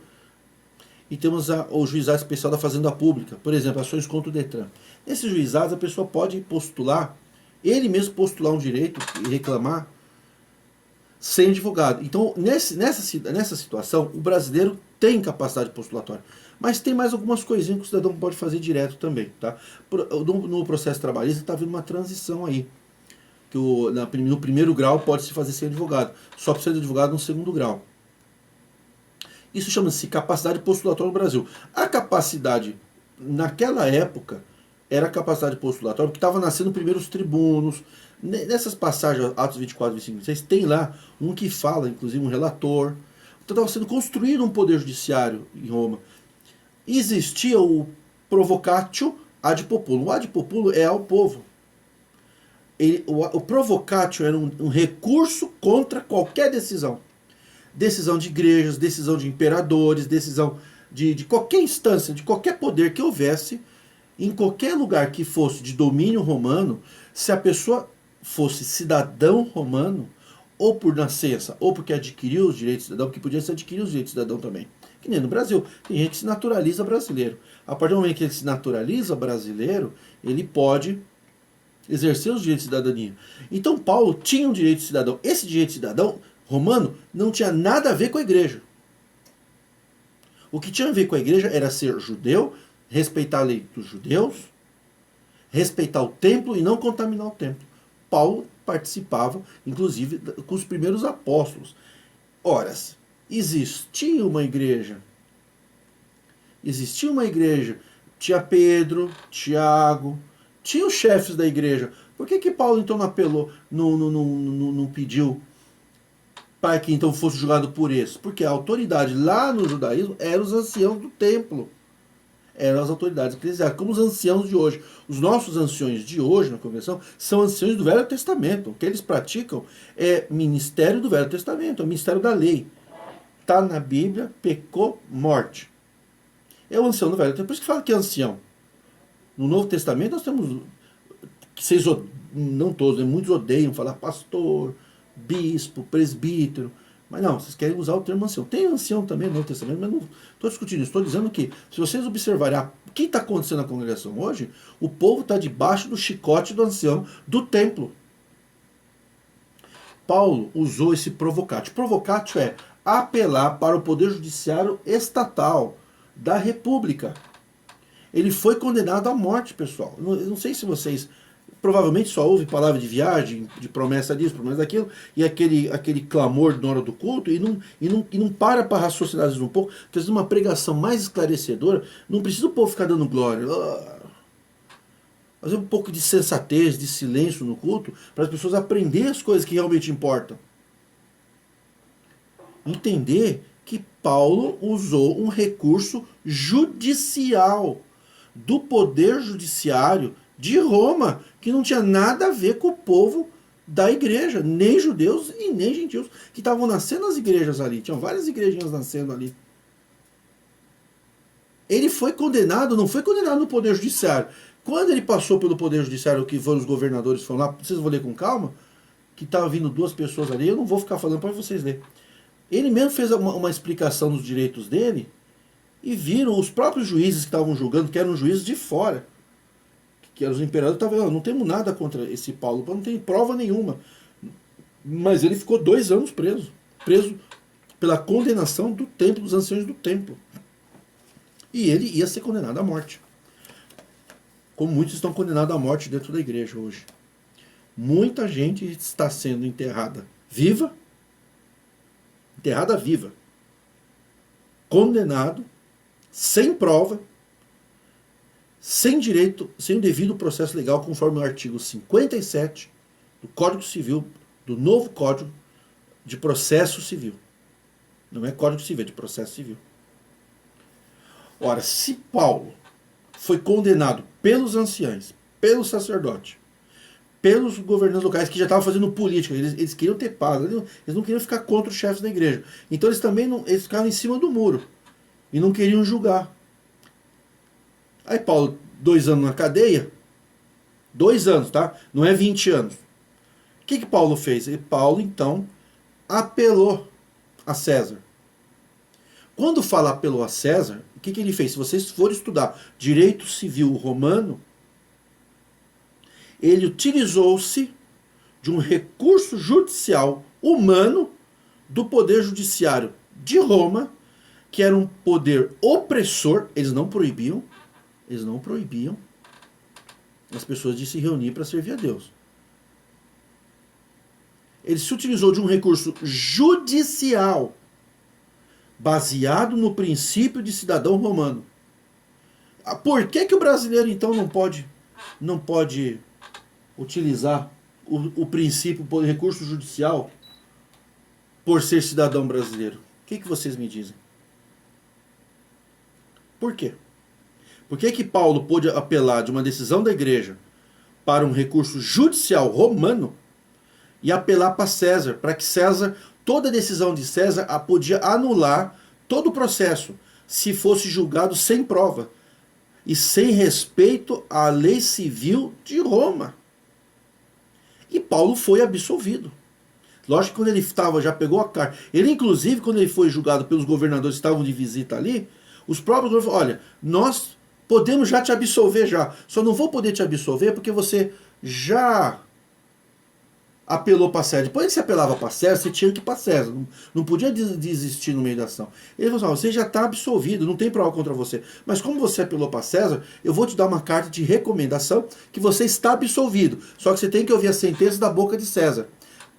E temos o juizado especial da Fazenda Pública, por exemplo, ações contra o Detran. Nesses juizados a pessoa pode postular, ele mesmo postular um direito e reclamar sem advogado. Então, nessa situação, o brasileiro tem capacidade postulatória. Mas tem mais algumas coisinhas que o cidadão pode fazer direto também. Tá? No processo trabalhista está havendo uma transição aí. Que no primeiro grau pode-se fazer sem advogado. Só precisa de advogado no segundo grau. Isso chama-se capacidade postulatória no Brasil. A capacidade, naquela época, era a capacidade postulatória, porque estava nascendo primeiro os tribunos. Nessas passagens, Atos 24 e 25, vocês tem lá um que fala, inclusive um relator. Então estava sendo construído um poder judiciário em Roma. Existia o provocatio ad populo. O ad populo é ao povo. O provocatio era um recurso contra qualquer decisão. Decisão de igrejas, decisão de imperadores, decisão de qualquer instância, de qualquer poder que houvesse, em qualquer lugar que fosse de domínio romano, se a pessoa fosse cidadão romano, ou por nascença, ou porque adquiriu os direitos de cidadão, porque podia se adquirir os direitos de cidadão também. Que nem no Brasil, tem gente que se naturaliza brasileiro. A partir do momento que ele se naturaliza brasileiro, ele pode exercer os direitos de cidadania. Então Paulo tinha um direito de cidadão. Esse direito de cidadão romano não tinha nada a ver com a igreja. O que tinha a ver com a igreja era ser judeu, respeitar a lei dos judeus, respeitar o templo e não contaminar o templo. Paulo participava, inclusive, com os primeiros apóstolos. Ora, existia uma igreja. Tinha Pedro, Tiago, tinha os chefes da igreja. Por que Paulo então não apelou, não pediu para que então fosse julgado por esses? Porque a autoridade lá no judaísmo eram os anciãos do templo. Eram as autoridades eclesiásticas, como os anciãos de hoje. Os nossos anciões de hoje, na convenção, são anciões do Velho Testamento. O que eles praticam é ministério do Velho Testamento, é o ministério da lei. Está na Bíblia, pecou, morte. É o ancião do Velho Testamento. Por isso que fala que é ancião. No Novo Testamento nós temos, não todos, muitos odeiam falar pastor, bispo, presbítero. Mas não, vocês querem usar o termo ancião. Tem ancião também no Novo Testamento, mas não estou discutindo isso. Estou dizendo que, se vocês observarem o que está acontecendo na congregação hoje, o povo está debaixo do chicote do ancião do templo. Paulo usou esse provocatio. Provocatio é apelar para o poder judiciário estatal da república. Ele foi condenado à morte, pessoal. Eu não sei se vocês... Provavelmente só ouve palavra de viagem, de promessa disso, promessa daquilo, e aquele clamor na hora do culto, e não para raciocinar um pouco, fazendo uma pregação mais esclarecedora. Não precisa o povo ficar dando glória. Fazer um pouco de sensatez, de silêncio no culto, para as pessoas aprenderem as coisas que realmente importam. Entender que Paulo usou um recurso judicial, do poder judiciário de Roma, que não tinha nada a ver com o povo da igreja, nem judeus e nem gentios, que estavam nascendo as igrejas ali. Tinham várias igrejinhas nascendo ali. Ele foi condenado, não foi condenado no poder judiciário. Quando ele passou pelo poder judiciário, que foram os governadores, foram lá, vocês vão ler com calma, que estavam vindo duas pessoas ali, eu não vou ficar falando para vocês lerem. Ele mesmo fez uma explicação dos direitos dele, e viram os próprios juízes que estavam julgando, que eram juízes de fora, que eram os imperadores, estavam falando, não temos nada contra esse Paulo, não tem prova nenhuma. Mas ele ficou 2 anos preso pela condenação do templo, dos anciões do templo. E ele ia ser condenado à morte. Como muitos estão condenados à morte dentro da igreja hoje. Muita gente está sendo enterrada viva, condenado, sem prova, sem direito, sem o devido processo legal, conforme o artigo 57 do Código Civil, do novo Código de Processo Civil. Não é Código Civil, é de Processo Civil. Ora, se Paulo foi condenado pelos anciãos, pelo sacerdote, pelos governantes locais que já estavam fazendo política, eles queriam ter paz, eles não queriam ficar contra os chefes da igreja. Então eles também não, eles ficavam em cima do muro e não queriam julgar. Aí Paulo, 2 anos na cadeia, 2 anos, tá? Não é 20 anos. O que Paulo fez? Paulo, então, apelou a César. Quando fala apelou a César, o que ele fez? Se vocês forem estudar direito civil romano, ele utilizou-se de um recurso judicial humano do poder judiciário de Roma, que era um poder opressor. Eles não proibiam as pessoas de se reunir para servir a Deus. Ele se utilizou de um recurso judicial baseado no princípio de cidadão romano. Por que o brasileiro então não pode utilizar o princípio, o recurso judicial por ser cidadão brasileiro? O que vocês me dizem? Por quê? Por que Paulo pôde apelar de uma decisão da igreja para um recurso judicial romano e apelar para César, para que César, toda decisão de César podia anular todo o processo, se fosse julgado sem prova e sem respeito à lei civil de Roma? E Paulo foi absolvido. Lógico que quando ele estava, já pegou a carta. Ele, inclusive, quando ele foi julgado pelos governadores que estavam de visita ali, os próprios governadores falaram: olha, nós podemos já te absolver já. Só não vou poder te absolver porque você já apelou para César. Depois que você apelava para César, você tinha que ir para César. Não podia desistir no meio da ação. Ele falou assim: você já está absolvido, não tem prova contra você. Mas como você apelou para César, eu vou te dar uma carta de recomendação que você está absolvido. Só que você tem que ouvir a sentença da boca de César.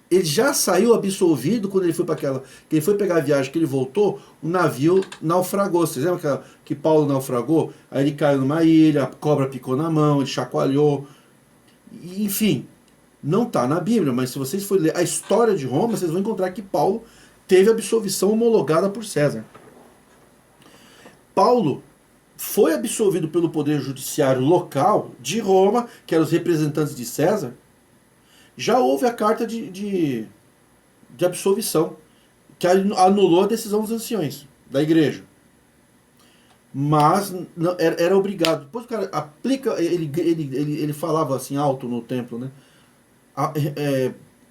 Ele já saiu absolvido quando ele foi para aquela. Que ele foi pegar a viagem, que ele voltou, o navio naufragou. Vocês lembram que Paulo naufragou? Aí ele caiu numa ilha, a cobra picou na mão, ele chacoalhou. Enfim, não está na Bíblia, mas se vocês forem ler a história de Roma, vocês vão encontrar que Paulo teve absolvição homologada por César. Paulo foi absolvido pelo poder judiciário local de Roma, que eram os representantes de César. Já houve a carta de absolvição, que anulou a decisão dos anciões da igreja. Mas não, era obrigado. Depois o cara aplica, ele falava assim alto no templo, né?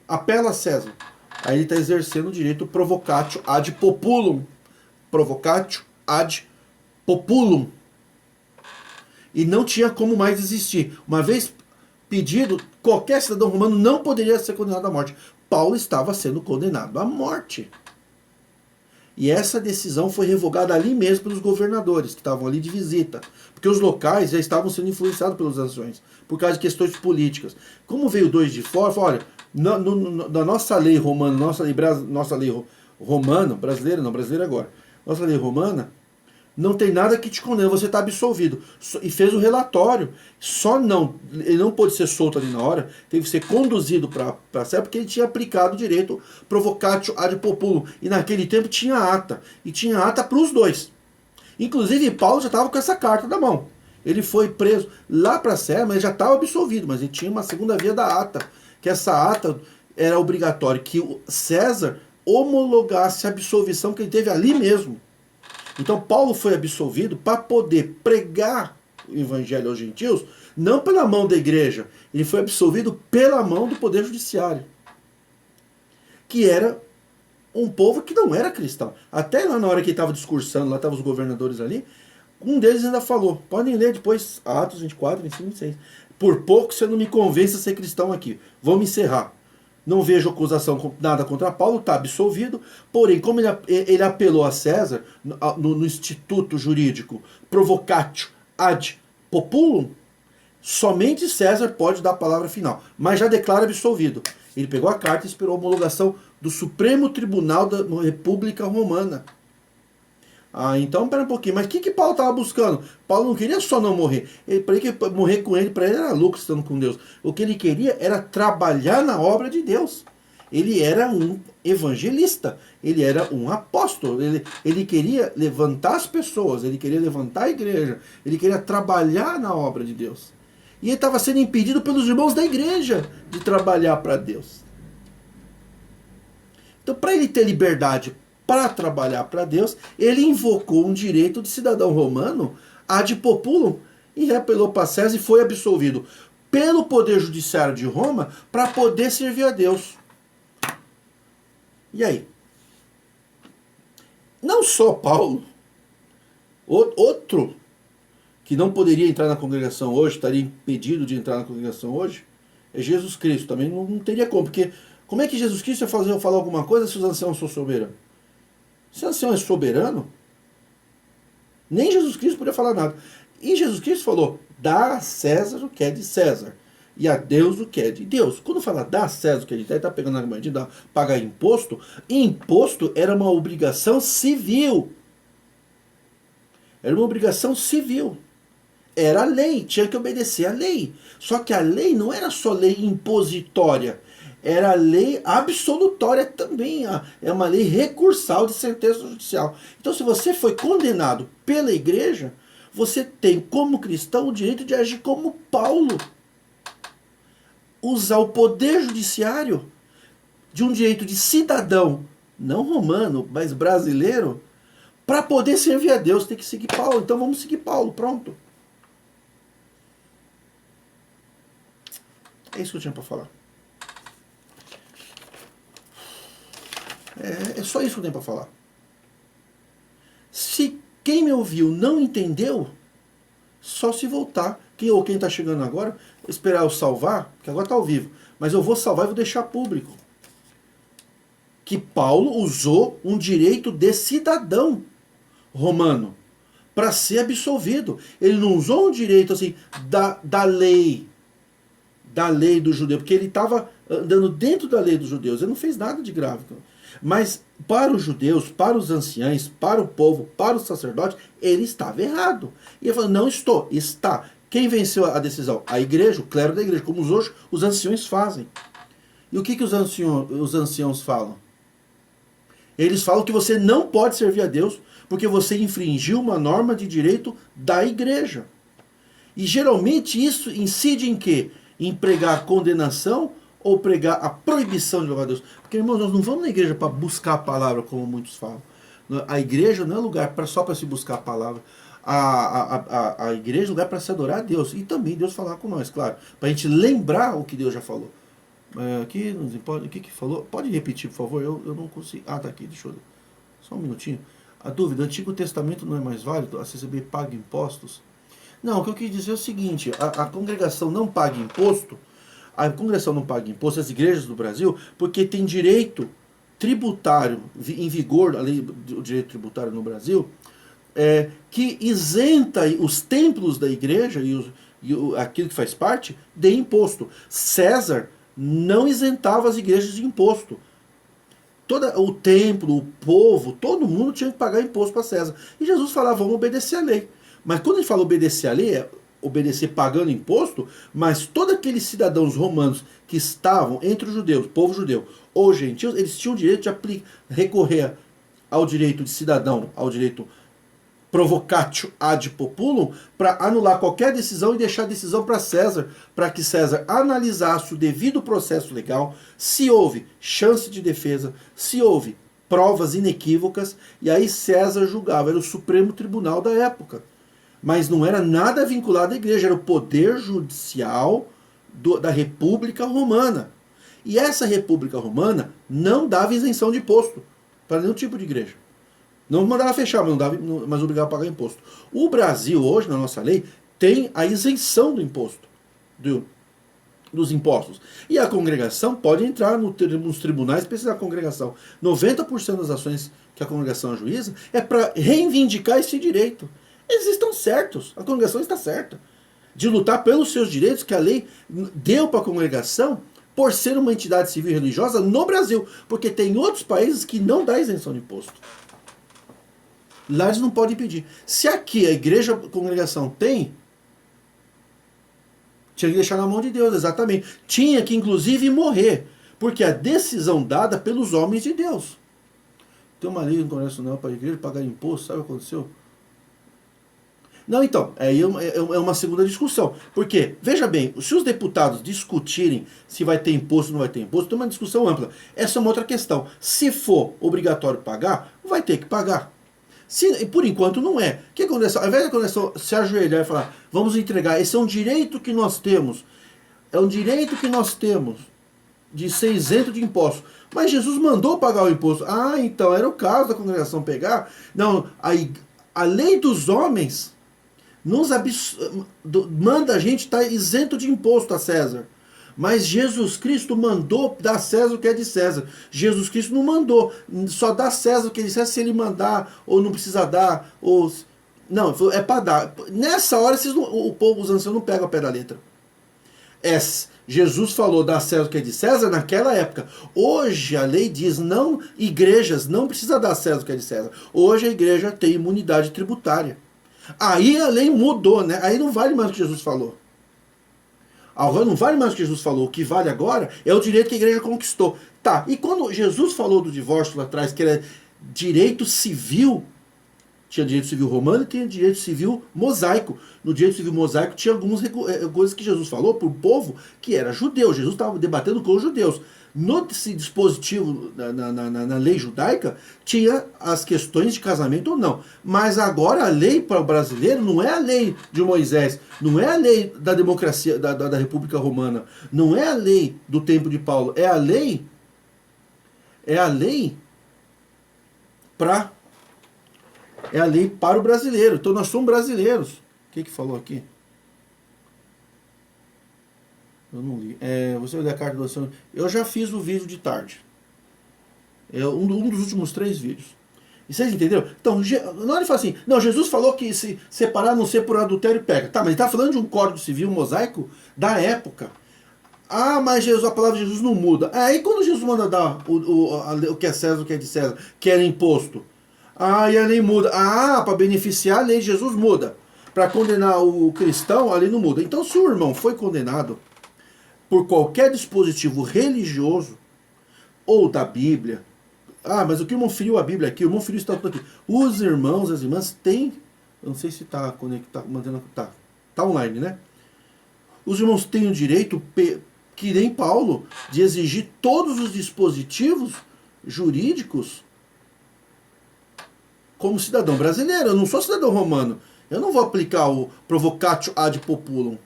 Apela a César. Aí ele está exercendo o direito provocatio ad populum. Provocatio ad populum. E não tinha como mais existir. Uma vez pedido, qualquer cidadão romano não poderia ser condenado à morte. Paulo estava sendo condenado à morte. E essa decisão foi revogada ali mesmo pelos governadores, que estavam ali de visita. Porque os locais já estavam sendo influenciados pelas nações, por causa de questões políticas. Como veio 2 de fora, falou: olha, na nossa lei romana, nossa lei romana, brasileira não, brasileira agora, nossa lei romana, não tem nada que te condene, você está absolvido. E fez o relatório. Ele não pôde ser solto ali na hora, teve que ser conduzido para César, porque ele tinha aplicado o direito provocatio ad populum. E naquele tempo tinha ata. E tinha ata para os dois. Inclusive Paulo já estava com essa carta na mão. Ele foi preso lá para César, mas ele já estava absolvido. Mas ele tinha uma segunda via da ata. Que essa ata era obrigatória, que o César homologasse a absolvição que ele teve ali mesmo. Então Paulo foi absolvido para poder pregar o evangelho aos gentios, não pela mão da igreja, ele foi absolvido pela mão do poder judiciário, que era um povo que não era cristão. Até lá na hora que ele estava discursando, lá estavam os governadores ali, um deles ainda falou, podem ler depois Atos 24, 25 e 26, por pouco você não me convence a ser cristão aqui, vamos encerrar. não vejo acusação nada contra Paulo, está absolvido. Porém, como ele apelou a César no instituto jurídico provocatio ad populum, somente César pode dar a palavra final, mas já declara absolvido. Ele pegou a carta e esperou a homologação do Supremo Tribunal da República Romana. Então, pera um pouquinho, mas o que Paulo estava buscando? Paulo não queria só não morrer. Morrer com ele, para ele era lucro estando com Deus. O que ele queria era trabalhar na obra de Deus. Ele era um evangelista, ele era um apóstolo, ele queria levantar as pessoas, ele queria levantar a igreja, ele queria trabalhar na obra de Deus. E ele estava sendo impedido pelos irmãos da igreja de trabalhar para Deus. Então, para ele ter liberdade para trabalhar para Deus, ele invocou um direito de cidadão romano ad populum e apelou para César e foi absolvido pelo poder judiciário de Roma para poder servir a Deus. E aí? Não só Paulo, outro que não poderia entrar na congregação hoje, estaria impedido de entrar na congregação hoje, é Jesus Cristo. Também não teria como, porque como é que Jesus Cristo ia falar alguma coisa se os anciãos são soberanos? Se o ancião é soberano, nem Jesus Cristo podia falar nada. E Jesus Cristo falou, dá a César o que é de César, e a Deus o que é de Deus. Quando fala dá a César o que é de Deus, ele está pegando a medida de pagar imposto, e imposto era uma obrigação civil. Era uma obrigação civil. Era a lei, tinha que obedecer a lei. Só que a lei não era só lei impositória, era a lei absolutória também. É uma lei recursal de sentença judicial. Então, se você foi condenado pela igreja, você tem, como cristão, o direito de agir como Paulo. Usar o poder judiciário de um direito de cidadão, não romano, mas brasileiro, para poder servir a Deus. Tem que seguir Paulo. Então, vamos seguir Paulo. Pronto. É isso que eu tinha para falar. É só isso que eu tenho para falar. Se quem me ouviu não entendeu, só se voltar. Ou quem está chegando agora, esperar eu salvar, que agora está ao vivo. Mas eu vou salvar e vou deixar público. Que Paulo usou um direito de cidadão romano para ser absolvido. Ele não usou um direito assim da lei do judeu, porque ele estava andando dentro da lei dos judeus. Ele não fez nada de grave. Mas para os judeus, para os anciães, para o povo, para os sacerdotes, ele estava errado. E ele falou, não estou, está. Quem venceu a decisão? A igreja, o clero da igreja, como hoje os anciões fazem. E o que os anciãos falam? Eles falam que você não pode servir a Deus porque você infringiu uma norma de direito da igreja. E geralmente isso incide em quê? Em pregar a condenação ou pregar a proibição de louvar a Deus. Porque, irmãos, nós não vamos na igreja para buscar a palavra, como muitos falam. A igreja não é lugar só para se buscar a palavra. A igreja é lugar para se adorar a Deus. E também Deus falar com nós, claro. Para a gente lembrar o que Deus já falou. Aqui, o que falou? Pode repetir, por favor? Eu não consigo. Tá aqui, deixa eu ver. Só um minutinho. A dúvida, o Antigo Testamento não é mais válido? A CCB paga impostos? Não, o que eu quis dizer é o seguinte, a congregação não paga imposto, a congregação não paga imposto, as igrejas do Brasil, porque tem direito tributário em vigor, a lei do direito tributário no Brasil, que isenta os templos da igreja e aquilo que faz parte de imposto. César não isentava as igrejas de imposto. O templo, o povo, todo mundo tinha que pagar imposto para César. E Jesus falava, vamos obedecer a lei. Mas quando ele fala obedecer a lei, é obedecer pagando imposto, mas todos aqueles cidadãos romanos que estavam entre os judeus, povo judeu ou gentios, eles tinham o direito de recorrer ao direito de cidadão, ao direito provocatio ad populum, para anular qualquer decisão e deixar a decisão para César, para que César analisasse o devido processo legal, se houve chance de defesa, se houve provas inequívocas, e aí César julgava, era o Supremo Tribunal da época. Mas não era nada vinculado à igreja, era o poder judicial da República Romana. E essa República Romana não dava isenção de imposto para nenhum tipo de igreja. Não mandava fechar, mas obrigava a pagar imposto. O Brasil, hoje, na nossa lei, tem a isenção do imposto. dos impostos. E a congregação pode entrar nos tribunais para da congregação. 90% das ações que a congregação ajuiza é para reivindicar esse direito. Eles estão certos, a congregação está certa de lutar pelos seus direitos que a lei deu para a congregação por ser uma entidade civil e religiosa no Brasil, porque tem outros países que não dá isenção de imposto. Lá eles não podem pedir. Se aqui a igreja, a congregação tem, tinha que deixar na mão de Deus, exatamente. Tinha que, inclusive, morrer. Porque a decisão dada pelos homens de Deus. Tem uma lei no Congresso Nacional para a igreja pagar imposto, sabe o que aconteceu? Não, então, aí é uma segunda discussão. Porque, veja bem, se os deputados discutirem se vai ter imposto ou não vai ter imposto, tem uma discussão ampla. Essa é uma outra questão. Se for obrigatório pagar, vai ter que pagar. Por enquanto não é. O que acontece? Ao invés da congregação se ajoelhar e falar, vamos entregar, esse é um direito que nós temos. É um direito que nós temos de ser isento de impostos. Mas Jesus mandou pagar o imposto. Ah, então era o caso da congregação pegar. Não, a lei dos homens manda a gente estar isento de imposto a César. Mas Jesus Cristo mandou dar a César o que é de César. Jesus Cristo não mandou. Só dá a César o que é de César se ele mandar, ou não precisa dar. Ou... Não, é para dar. Nessa hora o povo, os anciãos, não pegam a pé da letra. Jesus falou dar a César o que é de César naquela época. Hoje a lei diz, não, igrejas não precisa dar a César o que é de César. Hoje a igreja tem imunidade tributária. Aí a lei mudou, né? Aí não vale mais o que Jesus falou. Agora não vale mais o que Jesus falou. O que vale agora é o direito que a igreja conquistou. Tá, e quando Jesus falou do divórcio lá atrás, que era direito civil, tinha direito civil romano e tinha direito civil mosaico. No direito civil mosaico tinha algumas coisas que Jesus falou para o povo que era judeu. Jesus estava debatendo com os judeus. Nesse dispositivo, na lei judaica, tinha as questões de casamento ou não. Mas agora a lei para o brasileiro não é a lei de Moisés, não é a lei da democracia, da República Romana, não é a lei do tempo de Paulo, é a lei para o brasileiro. Então nós somos brasileiros. O que falou aqui? Eu não li. Você lê a carta do ancião. Eu já fiz o vídeo de tarde. É um dos últimos 3 vídeos. E vocês entenderam? Então, na hora ele fala assim, não, Jesus falou que se separar não ser por adultério pega. Tá, mas ele está falando de um código civil mosaico da época. Ah, mas a palavra de Jesus não muda. Aí quando Jesus manda dar o que é César, o que é de César, que era imposto. Ah, e a lei muda. Ah, para beneficiar a lei de Jesus muda. Para condenar o cristão, a lei não muda. Então se o irmão foi condenado por qualquer dispositivo religioso ou da Bíblia. Ah, mas o que o irmão feriu a Bíblia aqui? O irmão feriu está tudo aqui. Os irmãos, as irmãs têm... Eu não sei se está conectado, tá online, né? Os irmãos têm o direito, que nem Paulo, de exigir todos os dispositivos jurídicos como cidadão brasileiro. Eu não sou cidadão romano. Eu não vou aplicar o provocatio ad populum.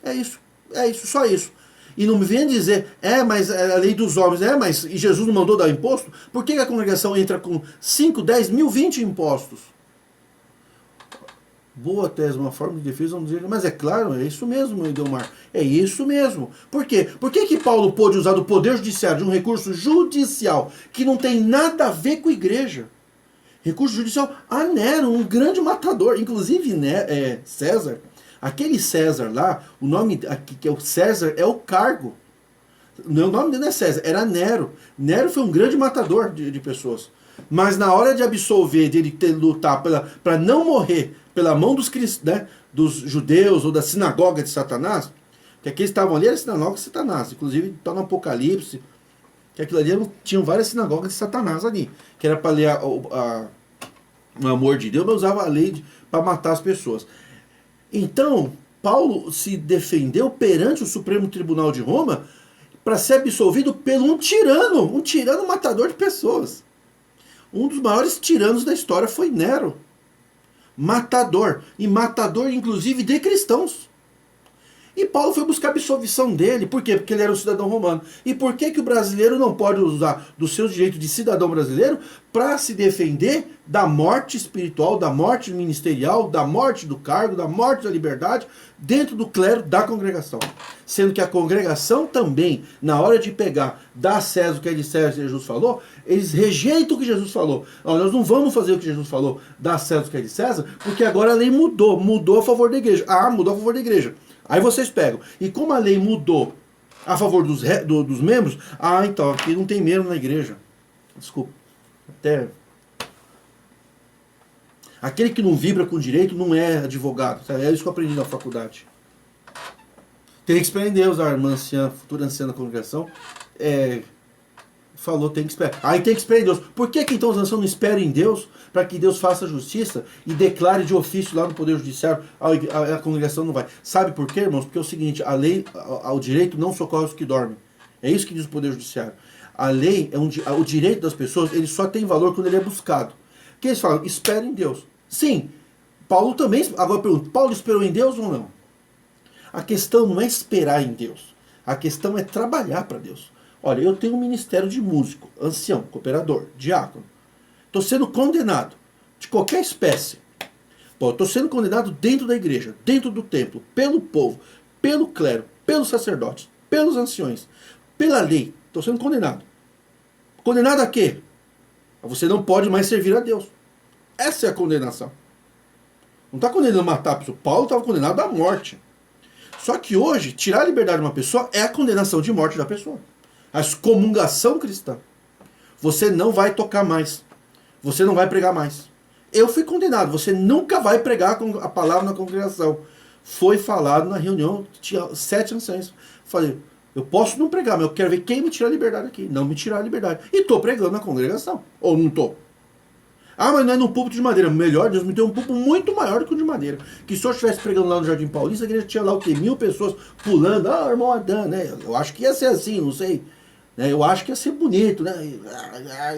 É isso, só isso. E não me venha dizer, mas é a lei dos homens, mas e Jesus não mandou dar imposto? Por que a congregação entra com 5, 10 mil, 20 impostos? Boa tese, uma forma de defesa, vamos dizer, mas é claro, é isso mesmo, Edelmar, é isso mesmo. Por quê? Por que Paulo pôde usar do poder judiciário, de um recurso judicial, que não tem nada a ver com a igreja? Recurso judicial a Nero, um grande matador, inclusive César. Aquele César lá, o nome aqui, que é o César, é o cargo. O nome dele não é César, era Nero. Nero foi um grande matador de pessoas. Mas na hora de absolver, de ele lutar para não morrer pela mão dos judeus ou da sinagoga de Satanás, que aqueles estavam ali era a sinagoga de Satanás. Inclusive está no Apocalipse, que aquilo ali tinham várias sinagogas de Satanás ali, que era para ler o amor de Deus, mas usava a lei para matar as pessoas. Então, Paulo se defendeu perante o Supremo Tribunal de Roma para ser absolvido por um tirano matador de pessoas. Um dos maiores tiranos da história foi Nero. Matador. E matador, inclusive, de cristãos. E Paulo foi buscar a absolvição dele. Por quê? Porque ele era um cidadão romano. E por que, que o brasileiro não pode usar dos seus direitos de cidadão brasileiro para se defender da morte espiritual, da morte ministerial, da morte do cargo, da morte da liberdade dentro do clero da congregação? Sendo que a congregação também, na hora de pegar, dar a César o que é de César, que Jesus falou, eles rejeitam o que Jesus falou. Ó, nós não vamos fazer o que Jesus falou, dar a César o que é de César, porque agora a lei mudou. Mudou a favor da igreja. Ah, mudou a favor da igreja. Aí vocês pegam. E como a lei mudou a favor dos membros, então aqui não tem membro na igreja. Desculpa. Até. Aquele que não vibra com direito não é advogado. É isso que eu aprendi na faculdade. Tem que esperar em Deus, a irmã anciã, futura anciã da congregação, falou, tem que esperar. Aí tem que esperar em Deus. Por que então os anciãos não esperam em Deus para que Deus faça justiça e declare de ofício lá no Poder Judiciário? A congregação não vai. Sabe por quê, irmãos? Porque é o seguinte, a lei, o direito não socorre os que dormem. É isso que diz o Poder Judiciário. A lei, o direito das pessoas, ele só tem valor quando ele é buscado. O que eles falam? Espera em Deus. Sim, Paulo também, agora eu pergunto, Paulo esperou em Deus ou não? A questão não é esperar em Deus. A questão é trabalhar para Deus. Olha, eu tenho um ministério de músico, ancião, cooperador, diácono. Estou sendo condenado de qualquer espécie. Estou sendo condenado dentro da igreja, dentro do templo, pelo povo, pelo clero, pelos sacerdotes, pelos anciões, pela lei. Estou sendo condenado. Condenado a quê? Você não pode mais servir a Deus. Essa é a condenação. Não está condenando a matar a pessoa. Paulo estava condenado à morte. Só que hoje, tirar a liberdade de uma pessoa é a condenação de morte da pessoa. A excomungação cristã. Você não vai tocar mais. Você não vai pregar mais. Eu fui condenado. Você nunca vai pregar a palavra na congregação. Foi falado na reunião, tinha 7 anciãos. Falei, eu posso não pregar, mas eu quero ver quem me tira a liberdade aqui. Não me tirar a liberdade. E estou pregando na congregação. Ou não estou? Ah, mas não é num púlpito de madeira. Melhor, Deus me deu um púlpito muito maior do que o de madeira. Que se eu estivesse pregando lá no Jardim Paulista, a igreja tinha lá o quê? 1000 pessoas pulando. Ah, irmão Adão, né? Eu acho que ia ser assim, não sei. Eu acho que ia ser bonito, né?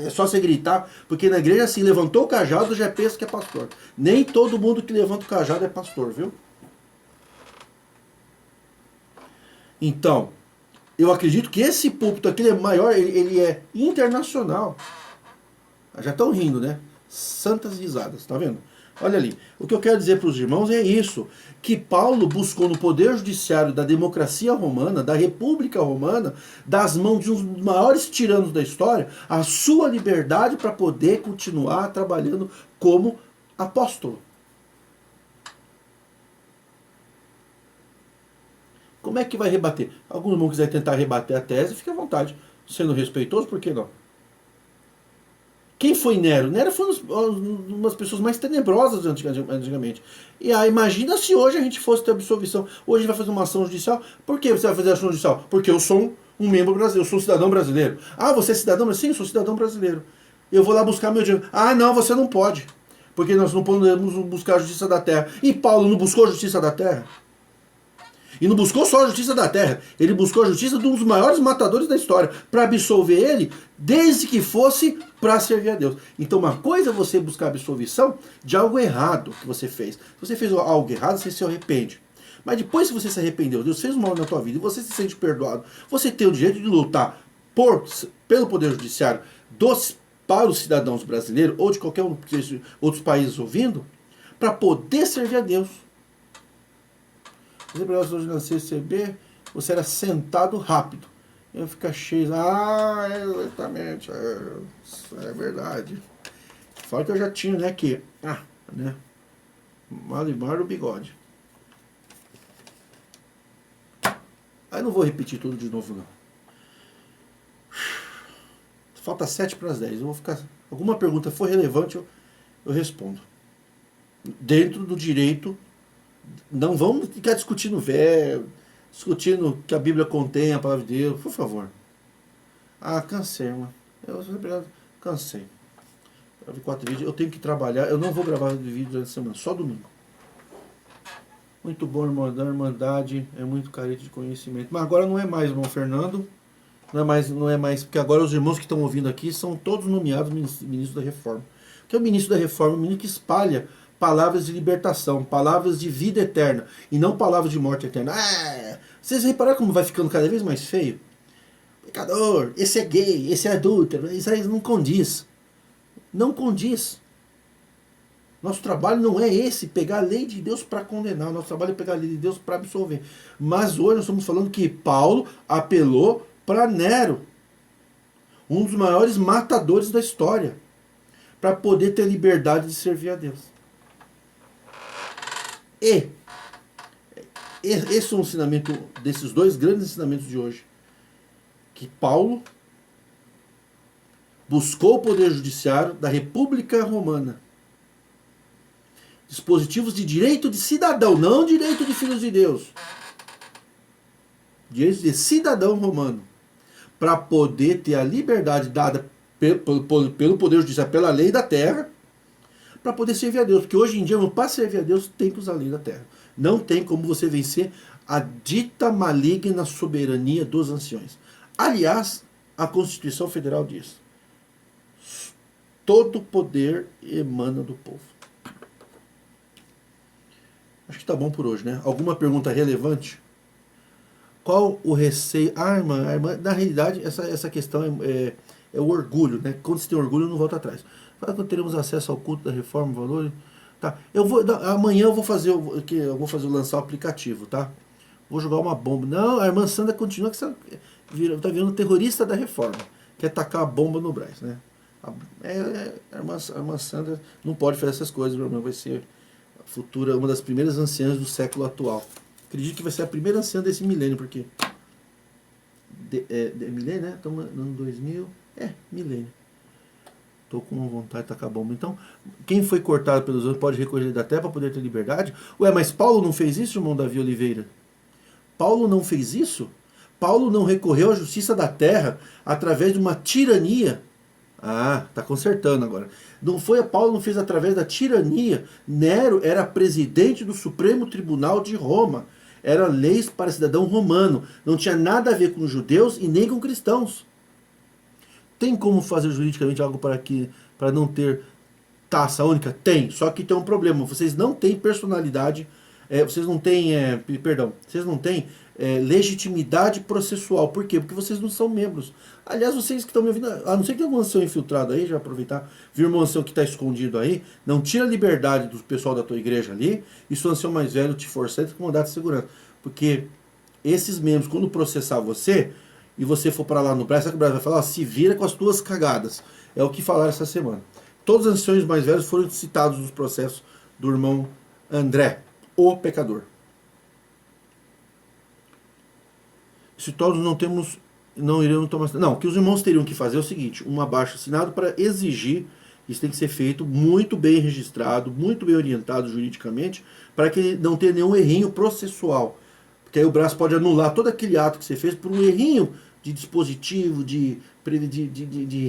É só você gritar. Porque na igreja, assim, levantou o cajado, já pensa que é pastor. Nem todo mundo que levanta o cajado é pastor, viu? Então, eu acredito que esse púlpito aqui é maior, ele é internacional. Já estão rindo, né? Santas risadas, tá vendo? Olha ali. O que eu quero dizer para os irmãos é isso, que Paulo buscou no poder judiciário da democracia romana, da república romana, das mãos de um dos maiores tiranos da história, a sua liberdade para poder continuar trabalhando como apóstolo. Como é que vai rebater? Algum irmão quiser tentar rebater a tese, fique à vontade. Sendo respeitoso, por que não? Quem foi Nero? Nero foi uma das pessoas mais tenebrosas antigamente. E aí, imagina se hoje a gente fosse ter absolvição. Hoje a gente vai fazer uma ação judicial. Por que você vai fazer ação judicial? Porque eu sou um membro brasileiro, eu sou um cidadão brasileiro. Ah, você é cidadão brasileiro? Sim, eu sou cidadão brasileiro. Eu vou lá buscar meu dinheiro. Ah, não, você não pode. Porque nós não podemos buscar a justiça da terra. E Paulo não buscou a justiça da terra? E não buscou só a justiça da terra, ele buscou a justiça de um dos maiores matadores da história, para absolver ele, desde que fosse para servir a Deus. Então uma coisa é você buscar a absolvição de algo errado que você fez. Se você fez algo errado, você se arrepende. Mas depois que você se arrependeu, Deus fez mal na tua vida e você se sente perdoado, você tem o direito de lutar pelo Poder Judiciário para os cidadãos brasileiros, ou de qualquer outros países ouvindo, para poder servir a Deus. Você pegava hoje na CCB, você era sentado rápido. Eu ficar cheio. Ah, exatamente. É verdade. Fala que eu já tinha, né? Que. Né? Malimar o bigode. Aí não vou repetir tudo de novo, não. Falta 7 para as 10. Eu vou ficar. Alguma pergunta for relevante, eu respondo. Dentro do direito. Não vamos ficar discutindo discutindo que a Bíblia contém a palavra de Deus, por favor. Ah, cansei, mano. Cansei. Eu vi 4 vídeos, eu tenho que trabalhar, eu não vou gravar vídeo durante a semana, só domingo. Muito bom, irmão, da Irmandade, é muito carente de conhecimento. Mas agora não é mais, irmão Fernando, não é mais, porque agora os irmãos que estão ouvindo aqui são todos nomeados ministros da Reforma. Que é o ministro da Reforma, o ministro que espalha palavras de libertação, palavras de vida eterna, e não palavras de morte eterna. Vocês repararam como vai ficando cada vez mais feio? Pecador, esse é gay, esse é adúltero, isso aí não condiz. Não condiz. Nosso trabalho não é esse, pegar a lei de Deus para condenar. Nosso trabalho é pegar a lei de Deus para absolver. Mas hoje nós estamos falando que Paulo apelou para Nero, um dos maiores matadores da história, para poder ter liberdade de servir a Deus. E esse é um ensinamento desses dois grandes ensinamentos de hoje. Que Paulo buscou o poder judiciário da República Romana. Dispositivos de direito de cidadão, não direito de filhos de Deus. Direito de cidadão romano. Para poder ter a liberdade dada pelo poder judiciário, pela lei da terra, para poder servir a Deus. Porque hoje em dia, para servir a Deus, tem que usar a lei da terra. Não tem como você vencer a dita maligna soberania dos anciões. Aliás, a Constituição Federal diz: todo poder emana do povo. Acho que tá bom por hoje, né? Alguma pergunta relevante? Qual o receio? Irmã, na realidade, essa questão é o orgulho, né? Quando você tem orgulho, não volta atrás. Fala quando teremos acesso ao culto da reforma, valor. Tá. Amanhã eu vou fazer lançar o aplicativo, tá? Vou jogar uma bomba. Não, a irmã Sandra continua que tá virando terrorista da reforma. Quer tacar a bomba no Brás, né? A irmã Sandra não pode fazer essas coisas, meu irmão. Vai ser futura, uma das primeiras anciãs do século atual. Acredito que vai ser a primeira anciã desse milênio, porque milênio, né? Estamos no ano 2000. Milênio. Tô com vontade de tacar bomba. Então, quem foi cortado pelos outros pode recolher da terra para poder ter liberdade? Mas Paulo não fez isso, irmão Davi Oliveira? Paulo não fez isso? Paulo não recorreu à justiça da terra através de uma tirania? Tá consertando agora. Paulo não fez através da tirania. Nero era presidente do Supremo Tribunal de Roma. Era leis para cidadão romano. Não tinha nada a ver com judeus e nem com cristãos. Tem como fazer juridicamente algo para não ter taça única? Tem, só que tem um problema. Vocês não têm personalidade, vocês não têm legitimidade processual. Por quê? Porque vocês não são membros. Aliás, vocês que estão me ouvindo, a não ser que tenha algum ancião infiltrado aí, já aproveitar, viu um ancião que está escondido aí, não tira a liberdade do pessoal da tua igreja ali, e se o ancião mais velho te forçar, ele tem que mandar de segurança. Porque esses membros, quando processar você, e você for para lá no Brás, sabe que o Brás vai falar? Se vira com as tuas cagadas. É o que falaram essa semana. Todos os anciões mais velhos foram citados nos processos do irmão André, o pecador. Se todos não iremos tomar... Não, o que os irmãos teriam que fazer é o seguinte: um abaixo-assinado para exigir, isso tem que ser feito muito bem registrado, muito bem orientado juridicamente, para que não tenha nenhum errinho processual. Porque aí o Brás pode anular todo aquele ato que você fez por um errinho de dispositivo, de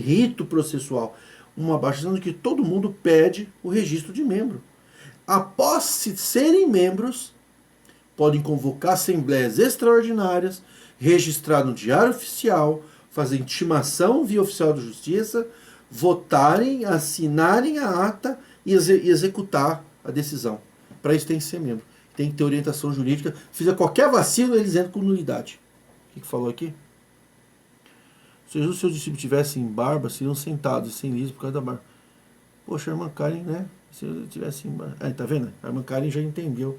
rito processual. Um abaixo-assinado que todo mundo pede o registro de membro. Após serem membros, podem convocar assembleias extraordinárias, registrar no Diário Oficial, fazer intimação via oficial de justiça, votarem, assinarem a ata e executar a decisão. Para isso tem que ser membro. Tem que ter orientação jurídica. Fizer qualquer vacilo, eles entram com nulidade. O que falou aqui? Se Jesus e seus discípulos tivessem barba, seriam sentados sem liso por causa da barba. Poxa, a irmã Karen, né? Se eu tivesse barba... tá vendo? A irmã Karen já entendeu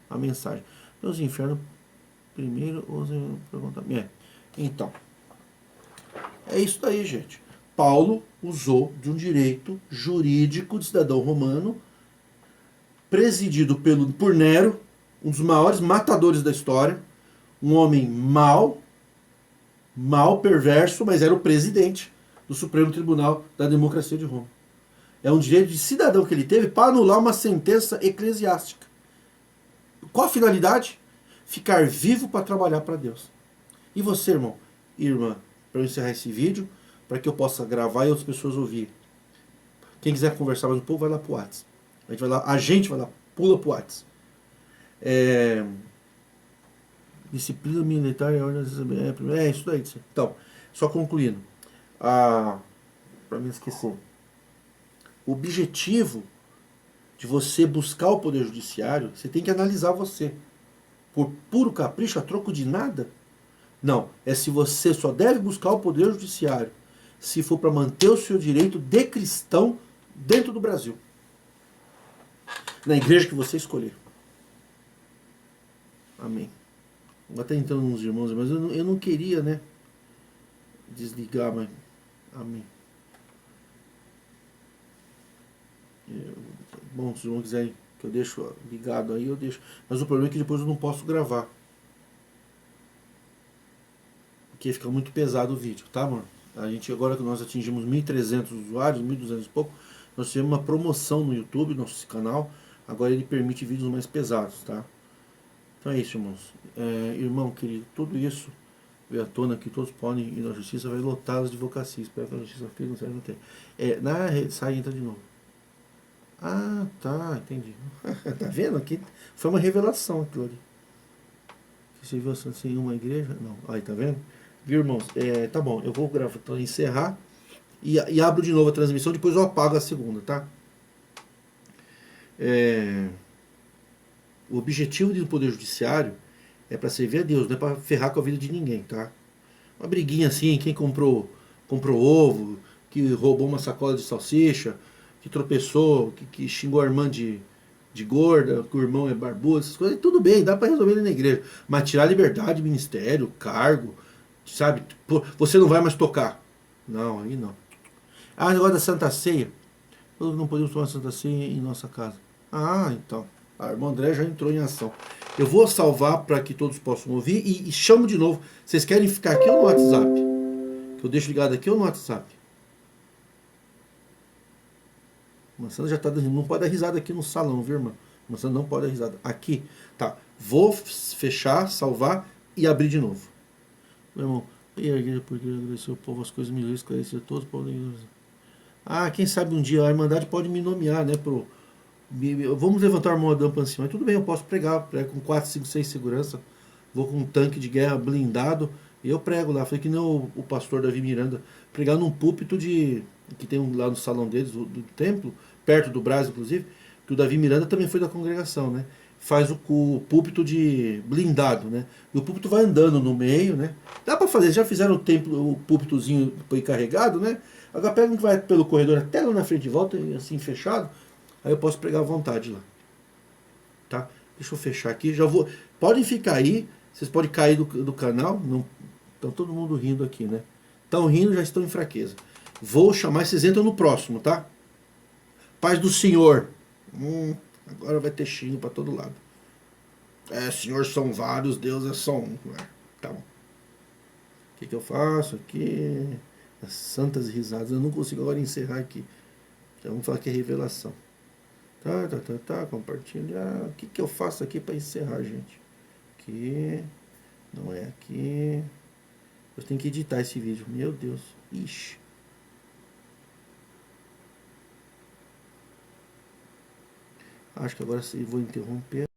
a mensagem. Deus inferno primeiro usem perguntamento. Então, é isso daí, gente. Paulo usou de um direito jurídico de cidadão romano, presidido por Nero, um dos maiores matadores da história, um homem mau, perverso, mas era o presidente do Supremo Tribunal da Democracia de Roma. É um direito de cidadão que ele teve para anular uma sentença eclesiástica. Qual a finalidade? Ficar vivo para trabalhar para Deus. E você, irmão, irmã, para eu encerrar esse vídeo, para que eu possa gravar e outras pessoas ouvirem. Quem quiser conversar mais um pouco, vai lá pro WhatsApp. A gente vai lá, pula pro WhatsApp. Disciplina militar e ordem isso daí. Então, só concluindo. Para me esquecer. O objetivo de você buscar o Poder Judiciário, você tem que analisar você. Por puro capricho, a troco de nada? Não, é se você só deve buscar o Poder Judiciário se for para manter o seu direito de cristão dentro do Brasil. Na igreja que você escolher. Amém. Vou até entrando nos irmãos, mas eu não queria, né? Desligar, mas. Amém. Bom, se os irmãos quiserem que eu deixo ligado aí, eu deixo. Mas o problema é que depois eu não posso gravar. Porque fica muito pesado o vídeo, tá, amor? A gente, agora que nós atingimos 1.300 usuários, 1.200 e pouco, nós tivemos uma promoção no YouTube, nosso canal. Agora ele permite vídeos mais pesados, tá? Então é isso, irmãos. Irmão querido, tudo isso veio à tona que todos podem ir na justiça, vai lotar as advocacias. Espero que a justiça fique, não serve, não tem. Na rede, sai e entra de novo. Ah, tá, entendi. Tá vendo? Aqui foi uma revelação aquilo ali. Você viu assim em uma igreja? Não. Aí, tá vendo? Viu, irmãos? Tá bom, eu vou gravar, então, encerrar e abro de novo a transmissão, depois eu apago a segunda, tá? O objetivo do Poder Judiciário é para servir a Deus, não é para ferrar com a vida de ninguém, tá? Uma briguinha assim, quem comprou ovo, que roubou uma sacola de salsicha, que tropeçou, que xingou a irmã de gorda, que o irmão é barbudo, essas coisas, tudo bem, dá para resolver na igreja. Mas tirar a liberdade, ministério, cargo, sabe? Você não vai mais tocar. Não, aí não. Ah, negócio da Santa Ceia. Não podemos tomar Santa Ceia em nossa casa. Ah, então. A irmã André já entrou em ação. Eu vou salvar para que todos possam ouvir e chamo de novo. Vocês querem ficar aqui ou no WhatsApp? Que eu deixo ligado aqui ou no WhatsApp? Mansana já está dando. Não pode dar risada aqui no salão, viu, irmã? Mansana não pode dar risada. Aqui. Tá. Vou fechar, salvar e abrir de novo. Meu irmão. E a igreja, porque agradecer o povo, as coisas melhores, esclarecer todos. Ah, quem sabe um dia a Irmandade pode me nomear, né? Vamos levantar uma dampa assim, mas tudo bem, eu posso pregar, prego com 4, 5, 6 segurança, vou com um tanque de guerra blindado, e eu prego lá. Foi que nem o pastor Davi Miranda, pregar num púlpito que tem lá no salão deles, do templo, perto do Brás, inclusive, que o Davi Miranda também foi da congregação, né? Faz o púlpito de blindado, né? E o púlpito vai andando no meio, né? Dá pra fazer, já fizeram o púlpitozinho foi carregado, né? Agora pega um que vai pelo corredor até lá na frente e volta, assim, fechado. Aí eu posso pregar à vontade lá. Tá? Deixa eu fechar aqui. Já vou. Podem ficar aí. Vocês podem cair do canal. Não. Estão todo mundo rindo aqui, né? Estão rindo, já estão em fraqueza. Vou chamar, vocês entram no próximo, tá? Paz do Senhor. Agora vai ter xingo pra todo lado. Senhor são vários, Deus é só um. Tá bom. O que eu faço aqui? As santas risadas. Eu não consigo agora encerrar aqui. Já vamos falar que é revelação. Tá, compartilhar. O que eu faço aqui para encerrar, gente? Aqui, não é aqui. Eu tenho que editar esse vídeo. Meu Deus. Ixi. Acho que agora eu vou interromper.